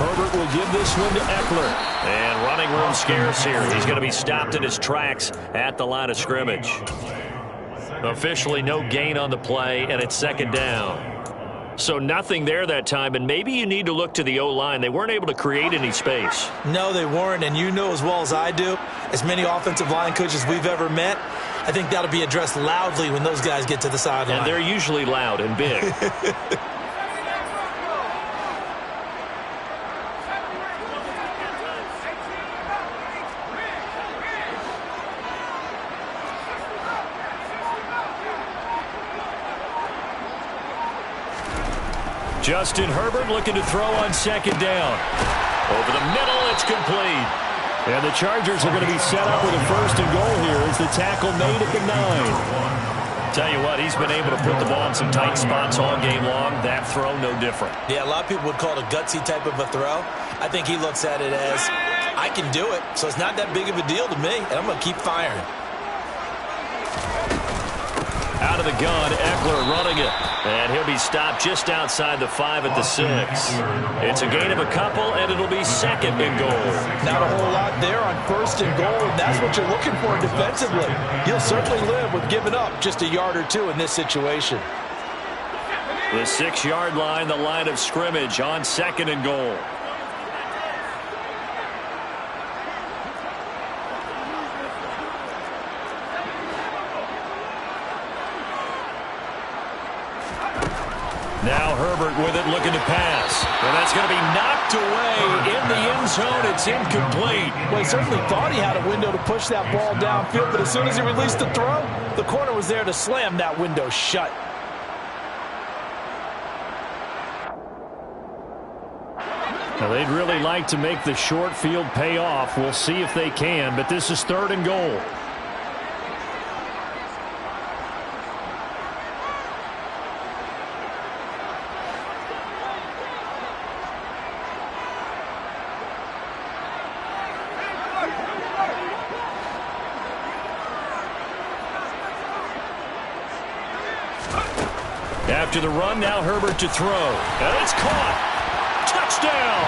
Herbert will give this one to Eckler. And running room scarce here. He's going to be stopped in his tracks at the line of scrimmage. Officially no gain on the play, and it's 2nd down. So nothing there that time, and maybe you need to look to the O-line. They weren't able to create any space. No, they weren't, and you know as well as I do, as many offensive line coaches we've ever met, I think that'll be addressed loudly when those guys get to the sideline. And they're usually loud and big. Justin Herbert looking to throw on 2nd down. Over the middle, it's complete. And the Chargers are going to be set up with a 1st and goal here as the tackle made at the 9. Tell you what, he's been able to put the ball in some tight spots all game long. That throw, no different. Yeah, a lot of people would call it a gutsy type of a throw. I think he looks at it as, I can do it, so it's not that big of a deal to me, and I'm going to keep firing. Out of the gun, Eckler running it. And he'll be stopped just outside the 5 at the 6. It's a gain of a couple, and it'll be 2nd and goal. Not a whole lot there on 1st and goal, and that's what you're looking for defensively. You'll certainly live with giving up just a yard or two in this situation. The 6-yard line, the line of scrimmage on 2nd and goal. Now Herbert with it, looking to pass. And that's going to be knocked away in the end zone. It's incomplete. Well, he certainly thought he had a window to push that ball downfield, but as soon as he released the throw, the corner was there to slam that window shut. Now, they'd really like to make the short field pay off. We'll see if they can, but this is 3rd and goal. After the run, now Herbert to throw. And it's caught. Touchdown.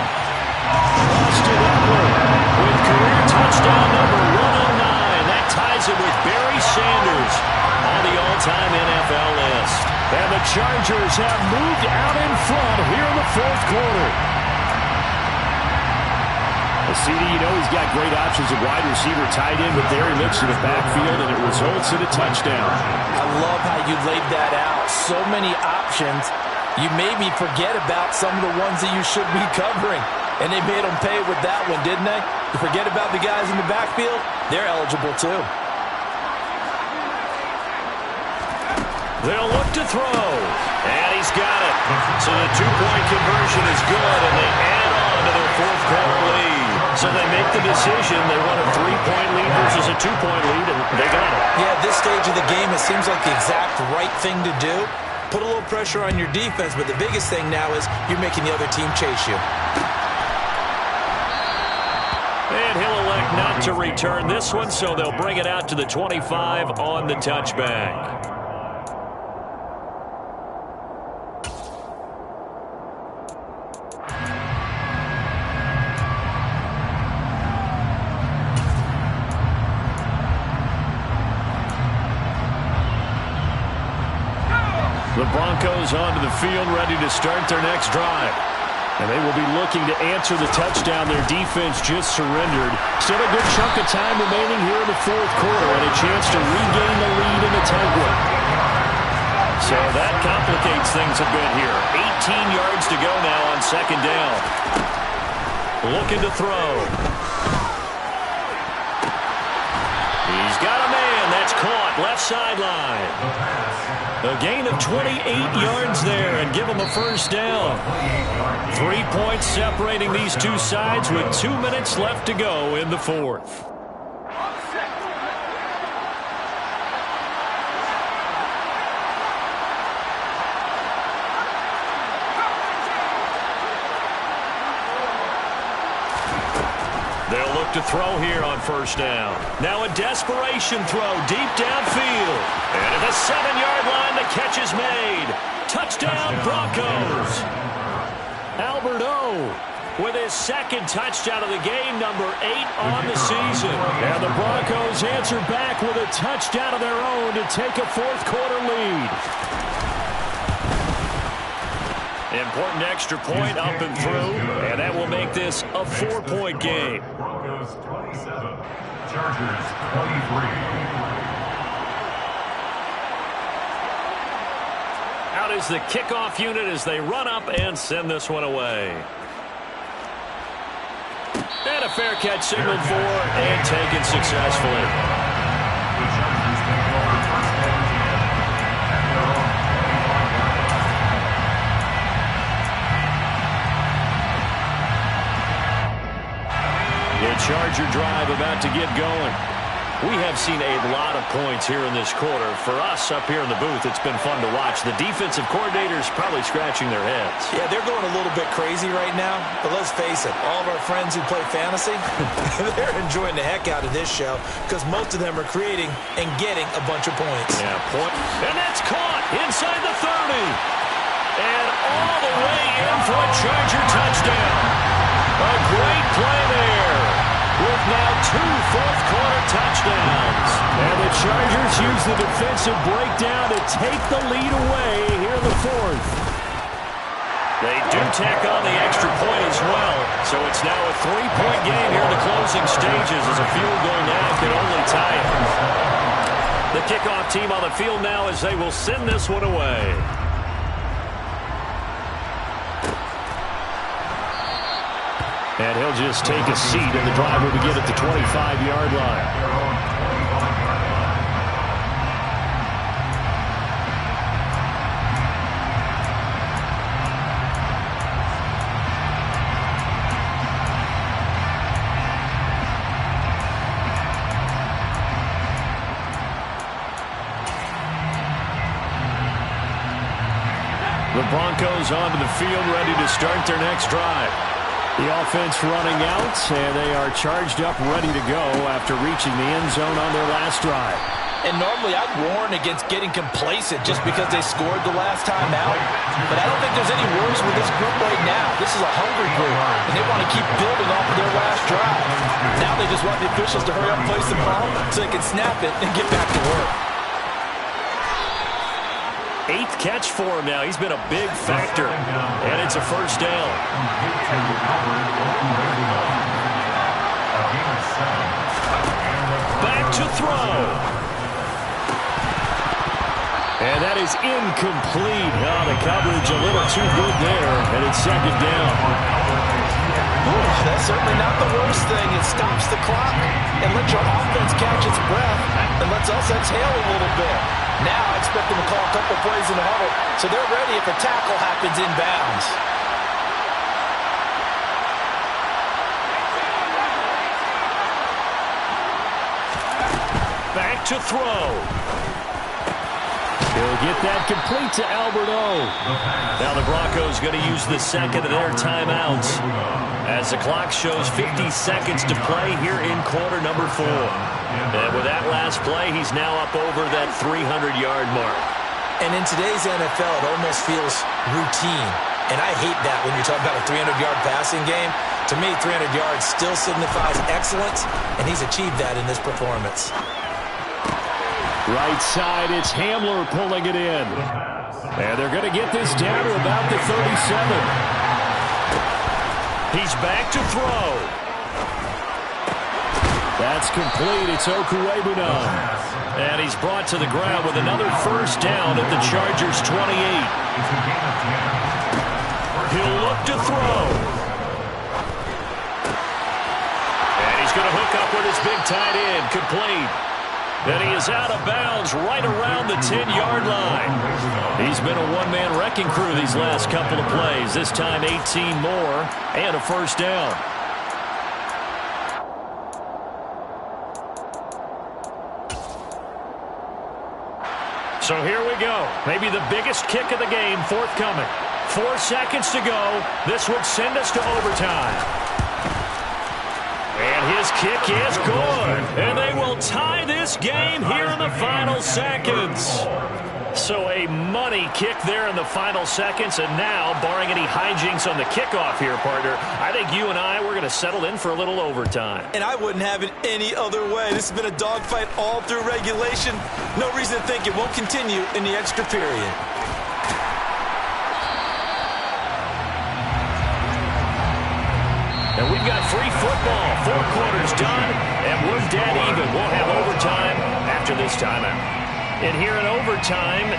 Austin Eckler with career touchdown number 109. That ties it with Barry Sanders. Chargers have moved out in front here in the fourth quarter. CD, you know he's got great options at wide receiver, tight end, but there he looks to the backfield, and it results in a touchdown. I love how you laid that out. So many options. You made me forget about some of the ones that you should be covering. And they made them pay with that one, didn't they? You forget about the guys in the backfield? They're eligible too. They'll look to throw. And he's got it. So the two-point conversion is good, and they add on to their fourth quarter lead. So they make the decision. They want a 3-point lead versus a 2-point lead, and they got it. Yeah, at this stage of the game, it seems like the exact right thing to do. Put a little pressure on your defense, but the biggest thing now is you're making the other team chase you. And he'll elect not to return this one, so they'll bring it out to the 25 on the touchback. The Broncos onto the field, ready to start their next drive. And they will be looking to answer the touchdown their defense just surrendered. Still a good chunk of time remaining here in the fourth quarter and a chance to regain the lead in the tight one. So that complicates things a bit here. 18 yards to go now on second down. Looking to throw. He's got a man. That's caught. Left sideline. A gain of 28 yards there and give them a first down. 3 points separating these two sides with 2 minutes left to go in the fourth. They'll look to throw here on first down. Now a desperation throw deep downfield. And at the 7-yard line, the catch is made. Touchdown, Broncos. Albert O with his second touchdown of the game, number 8 on the season. And the Broncos answer back with a touchdown of their own to take a fourth quarter lead. Important extra point up and through, and that will make this a 4-point game. Broncos 27, Chargers 23. Out is the kickoff unit as they run up and send this one away. And a fair catch signaled for and taken successfully. The Chargers take over first and 10 at their own 25-yard line. The Charger drive about to get going. We have seen a lot of points here in this quarter. For us up here in the booth, it's been fun to watch. The defensive coordinators probably scratching their heads. Yeah, they're going a little bit crazy right now. But let's face it, all of our friends who play fantasy, they're enjoying the heck out of this show because most of them are creating and getting a bunch of points. Yeah, point. And that's caught inside the 30. And all the way in for a Charger touchdown. A great play there. With now 2 fourth-quarter touchdowns. And the Chargers use the defensive breakdown to take the lead away here in the fourth. They do tack on the extra point as well. So it's now a 3-point game here in the closing stages as a field goal now can only tie it. The kickoff team on the field now as they will send this one away. And he'll just take a seat, and the drive will begin at the 25-yard line. The Broncos onto the field, ready to start their next drive. The offense running out, and they are charged up, ready to go after reaching the end zone on their last drive. And normally I'd warn against getting complacent just because they scored the last time out. But I don't think there's any worries with this group right now. This is a hungry group, and they want to keep building off of their last drive. Now they just want the officials to hurry up and place the ball so they can snap it and get back to work. 8th catch for him now. He's been a big factor. And it's a first down. Back to throw. And that is incomplete. Oh, the coverage a little too good there. And it's second down. That's certainly not the worst thing. It stops the clock and lets your offense catch its breath and lets us exhale a little bit. Now I expect them to call a couple plays in the huddle so they're ready if a tackle happens inbounds. Back to throw. He'll get that complete to Albert O. Now the Broncos going to use the second of their timeouts as the clock shows 50 seconds to play here in quarter number 4. And with that last play, he's now up over that 300-yard mark. And in today's NFL, it almost feels routine. And I hate that when you're talking about a 300-yard passing game. To me, 300 yards still signifies excellence, and he's achieved that in this performance. Right side, it's Hamler pulling it in. And they're going to get this down to about the 37. He's back to throw. That's complete. It's Okuwebuna. And he's brought to the ground with another first down at the Chargers' 28. He'll look to throw. And he's going to hook up with his big tight end. Complete. And he is out of bounds right around the 10-yard line. He's been a one-man wrecking crew these last couple of plays. This time 18 more and a first down. So here we go. Maybe the biggest kick of the game forthcoming. 4 seconds to go. This would send us to overtime. And his kick is good. And they will tie this game here in the final seconds. So a money kick there in the final seconds. And now, barring any hijinks on the kickoff here, partner, I think you and I, we're going to settle in for a little overtime. And I wouldn't have it any other way. This has been a dogfight all through regulation. No reason to think it won't continue in the extra period. And we've got free football. 4 quarters done, and we're dead even. We'll have overtime after this timeout. And here in overtime,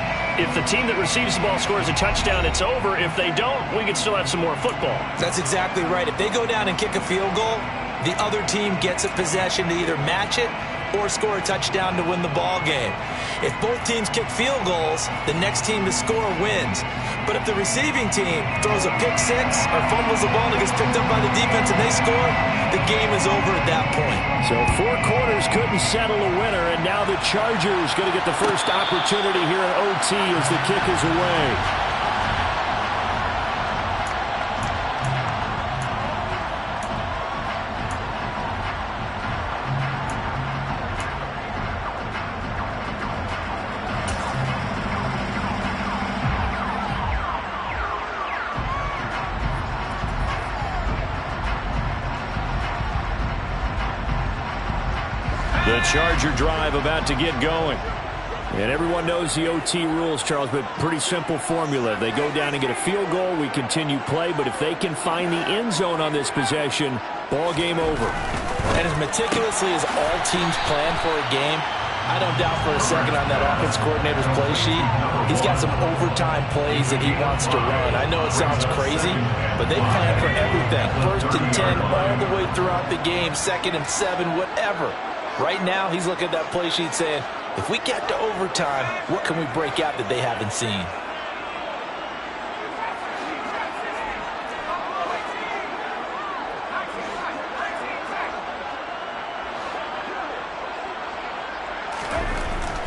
if the team that receives the ball scores a touchdown, it's over. If they don't, we can still have some more football. That's exactly right. If they go down and kick a field goal, the other team gets a possession to either match it or score a touchdown to win the ball game. If both teams kick field goals, the next team to score wins. But if the receiving team throws a pick six or fumbles the ball and gets picked up by the defense and they score, the game is over at that point. So 4 quarters couldn't settle a winner, and now the Chargers going to get the first opportunity here in OT as the kick is away. The Charger drive about to get going. And everyone knows the OT rules, Charles, but pretty simple formula. They go down and get a field goal, we continue play, but if they can find the end zone on this possession, ball game over. And as meticulously as all teams plan for a game, I don't doubt for a second on that offense coordinator's play sheet, he's got some overtime plays that he wants to run. I know it sounds crazy, but they plan for everything. 1st and 10 all the way throughout the game, 2nd and 7, whatever. Right now, he's looking at that play sheet saying, if we get to overtime, what can we break out that they haven't seen?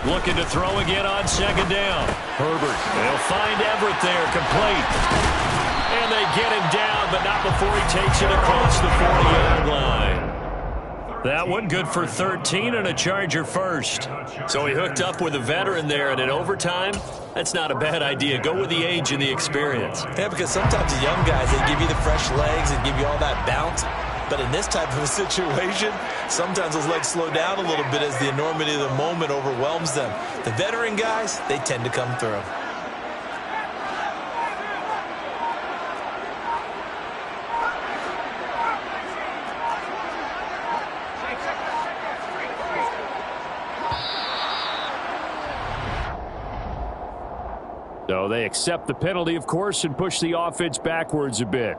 Looking to throw again on 2nd down. Herbert, they'll find Everett there, complete. And they get him down, but not before he takes it across the 40-yard line. That one good for 13 and a Charger first. So he hooked up with a veteran there, and in overtime, that's not a bad idea. Go with the age and the experience. Yeah, because sometimes the young guys, they give you the fresh legs and give you all that bounce. But in this type of a situation, sometimes those legs slow down a little bit as the enormity of the moment overwhelms them. The veteran guys, they tend to come through. So they accept the penalty, of course, and push the offense backwards a bit.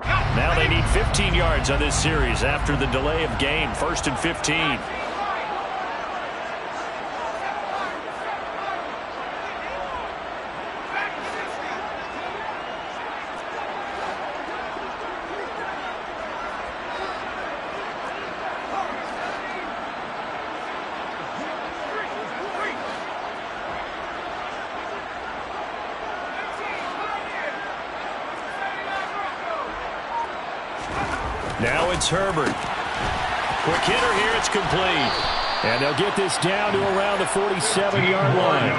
Now they need 15 yards on this series after the delay of game. 1st and 15. Now it's Herbert. Quick hitter here. It's complete. And they'll get this down to around the 47-yard line.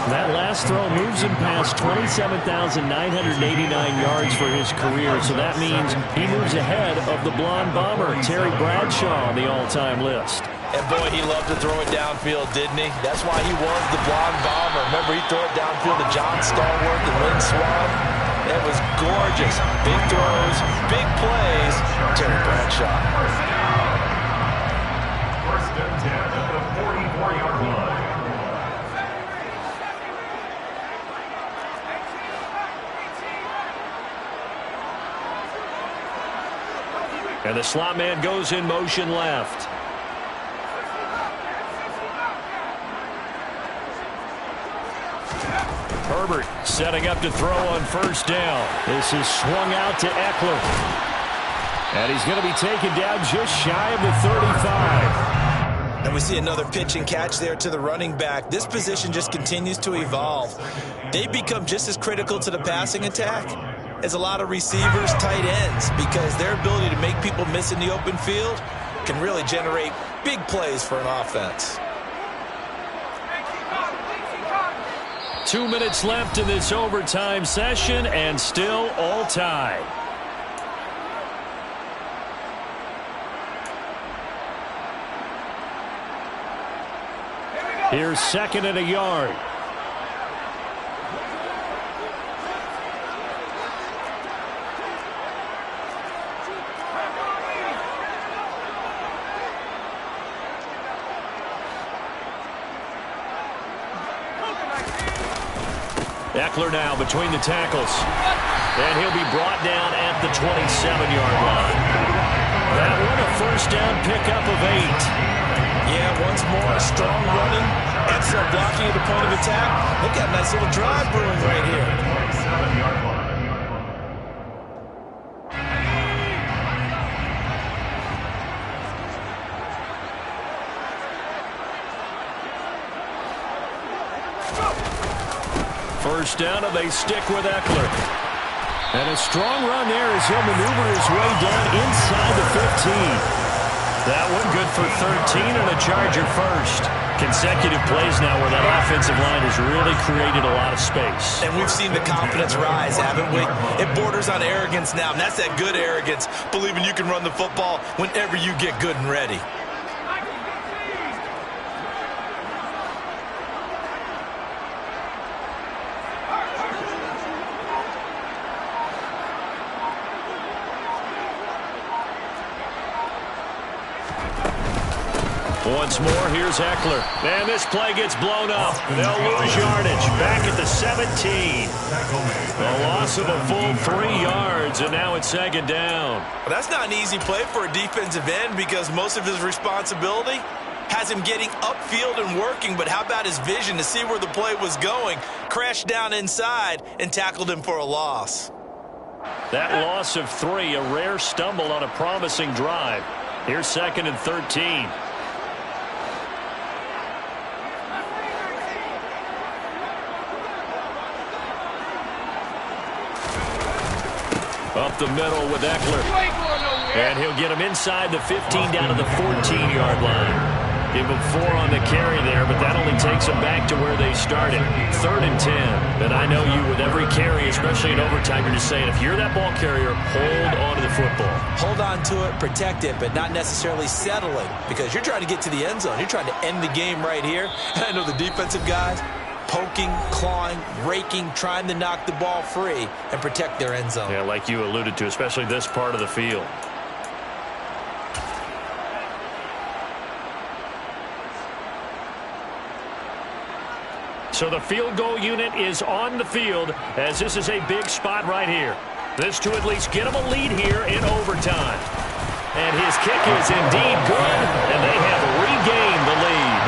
That last throw moves him past 27,989 yards for his career. So that means he moves ahead of the blonde bomber, Terry Bradshaw, on the all-time list. And boy, he loved to throw it downfield, didn't he? That's why he was the blonde bomber. Remember, he threw it downfield to John Stallworth and Lynn Swann? It was gorgeous. Big throws, big plays. Terry Bradshaw. 1st and 10 at the 44-yard line. And the slot man goes in motion left. Herbert setting up to throw on 1st down. This is swung out to Eckler. And he's going to be taken down just shy of the 35. And we see another pitch and catch there to the running back. This position just continues to evolve. They become just as critical to the passing attack as a lot of receivers, tight ends, because their ability to make people miss in the open field can really generate big plays for an offense. 2 minutes left in this overtime session, and still all tied. Here's 2nd and a yard. Eckler now between the tackles. And he'll be brought down at the 27-yard line. That one a 1st down pickup of 8. Yeah, once more, strong running, excellent blocking at the point of attack. They've got a nice little drive brewing right here. 27-yard line. First down, and they stick with Eckler. And a strong run there as he'll maneuver his way down inside the 15. That one good for 13 and a Charger first. Consecutive plays now where that offensive line has really created a lot of space. And we've seen the confidence rise, haven't we? It borders on arrogance now, and that's that good arrogance, believing you can run the football whenever you get good and ready. Once more, here's Eckler. And this play gets blown up. They'll lose yardage. Back at the 17. A loss of a full 3 yards, and now it's 2nd down. Well, that's not an easy play for a defensive end because most of his responsibility has him getting upfield and working, but how about his vision to see where the play was going? Crashed down inside and tackled him for a loss. That loss of 3, a rare stumble on a promising drive. Here's 2nd and 13. Up the middle with Eckler. And he'll get him inside the 15 down to the 14-yard line. Give him 4 on the carry there, but that only takes them back to where they started. 3rd and 10. And I know you with every carry, especially in overtime, you're just saying, if you're that ball carrier, hold on to the football. Hold on to it, protect it, but not necessarily settling because you're trying to get to the end zone. You're trying to end the game right here. And I know the defensive guys poking, clawing, raking, trying to knock the ball free and protect their end zone. Yeah, like you alluded to, especially this part of the field. So the field goal unit is on the field as this is a big spot right here. This to at least get them a lead here in overtime. And his kick is indeed good, and they have regained the lead.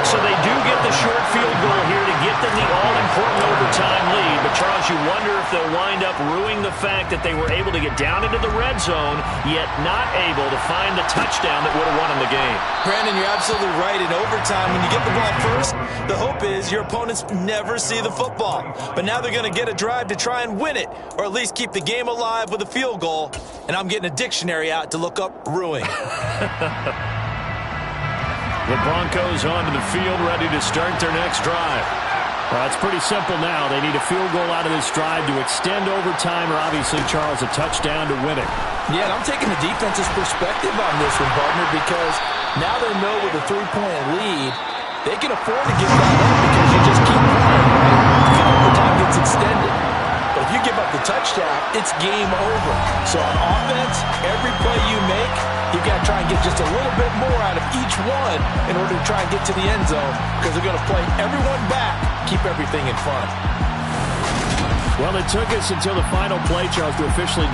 So they do get the short field goal here to get them the all-important overtime lead. But, Charles, you wonder if they'll wind up ruining the fact that they were able to get down into the red zone, yet not able to find the touchdown that would have won them the game. Brandon, you're absolutely right. In overtime, when you get the ball first, the hope is your opponents never see the football. But now they're going to get a drive to try and win it, or at least keep the game alive with a field goal. And I'm getting a dictionary out to look up ruin. The Broncos onto the field, ready to start their next drive. Well, it's pretty simple now. They need a field goal out of this drive to extend overtime, or obviously, Charles, a touchdown to win it. Yeah, and I'm taking the defense's perspective on this one, partner, because now they know with a 3-point lead, they can afford to give that up because you just keep playing, right? The overtime gets extended. But if you give up the touchdown, it's game over. So on offense, every play you make, you've got to try and get just a little bit more out of each one in order to try and get to the end zone, because they're going to play everyone back, keep everything in front. Well, it took us until the final play, Charles, to officially...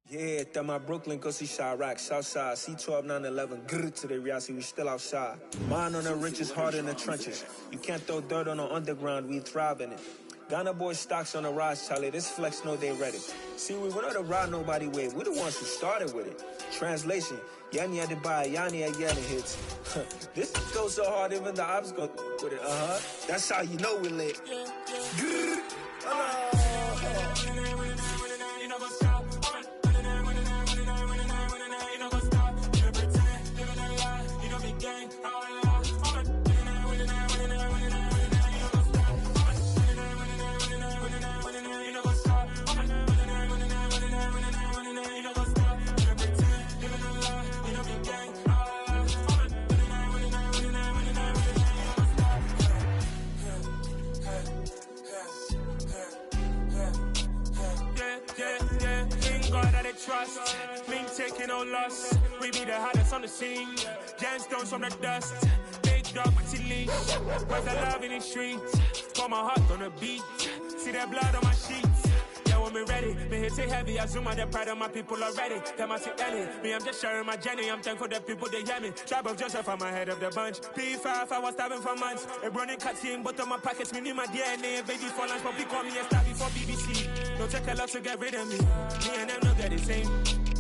Yeah, that my Brooklyn, go see Chirac, Southside, C12, 911, grrr to the reality, we still outside. Mine on the riches, hard in the trenches. You can't throw dirt on the underground, we thrive in it. Ghana boys stocks on the rise, Charlie. This flex know they ready. See, we went on the ride nobody wave. We're the ones who started with it. Translation: Yanni had to buy, Yanni had Yanni hits. This goes so hard, even the ops go with it. That's how you know we lit. Trust, been taking no loss. We be the hottest on the scene. Gemstones from the dust. Big dog with your leash. Where's the love in the streets? Pour my heart on the beat. See that blood on my sheets. Yeah, when we ready, me hit it heavy. I zoom out the pride of my people already. Them I see Ellie. Me, I'm just sharing my journey. I'm thankful that people they hear me. Tribe of Joseph, I'm ahead of the bunch. P5, I was starving for months. A running cut in, but on my pockets, me need my DNA. Baby for lunch, but call me a star before BBC. Don't take a lot to get rid of me. Me and them don't get the same.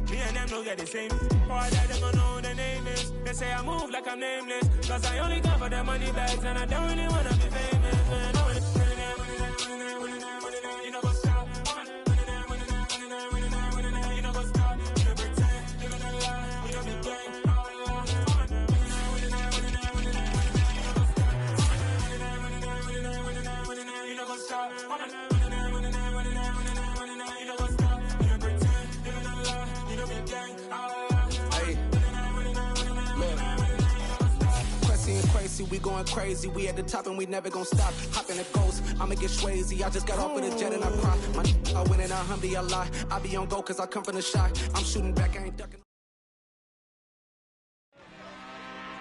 Me and them don't get the same. All that them don't know the name is. They say I move like I'm nameless. Cause I only got for the money bags and I don't really wanna be famous, man. You know what's up? You know what's up? You know pretend. You know the lie. You know the game. You know what's up? Crazy, we going crazy. We at the top and we never gonna stop. Hopping the ghost, I'ma get Swayze. I just got off with a jet and I cry. I win in a Humvee a lot. I be on go cause I come from the shot. I'm shooting back, I ain't ducking.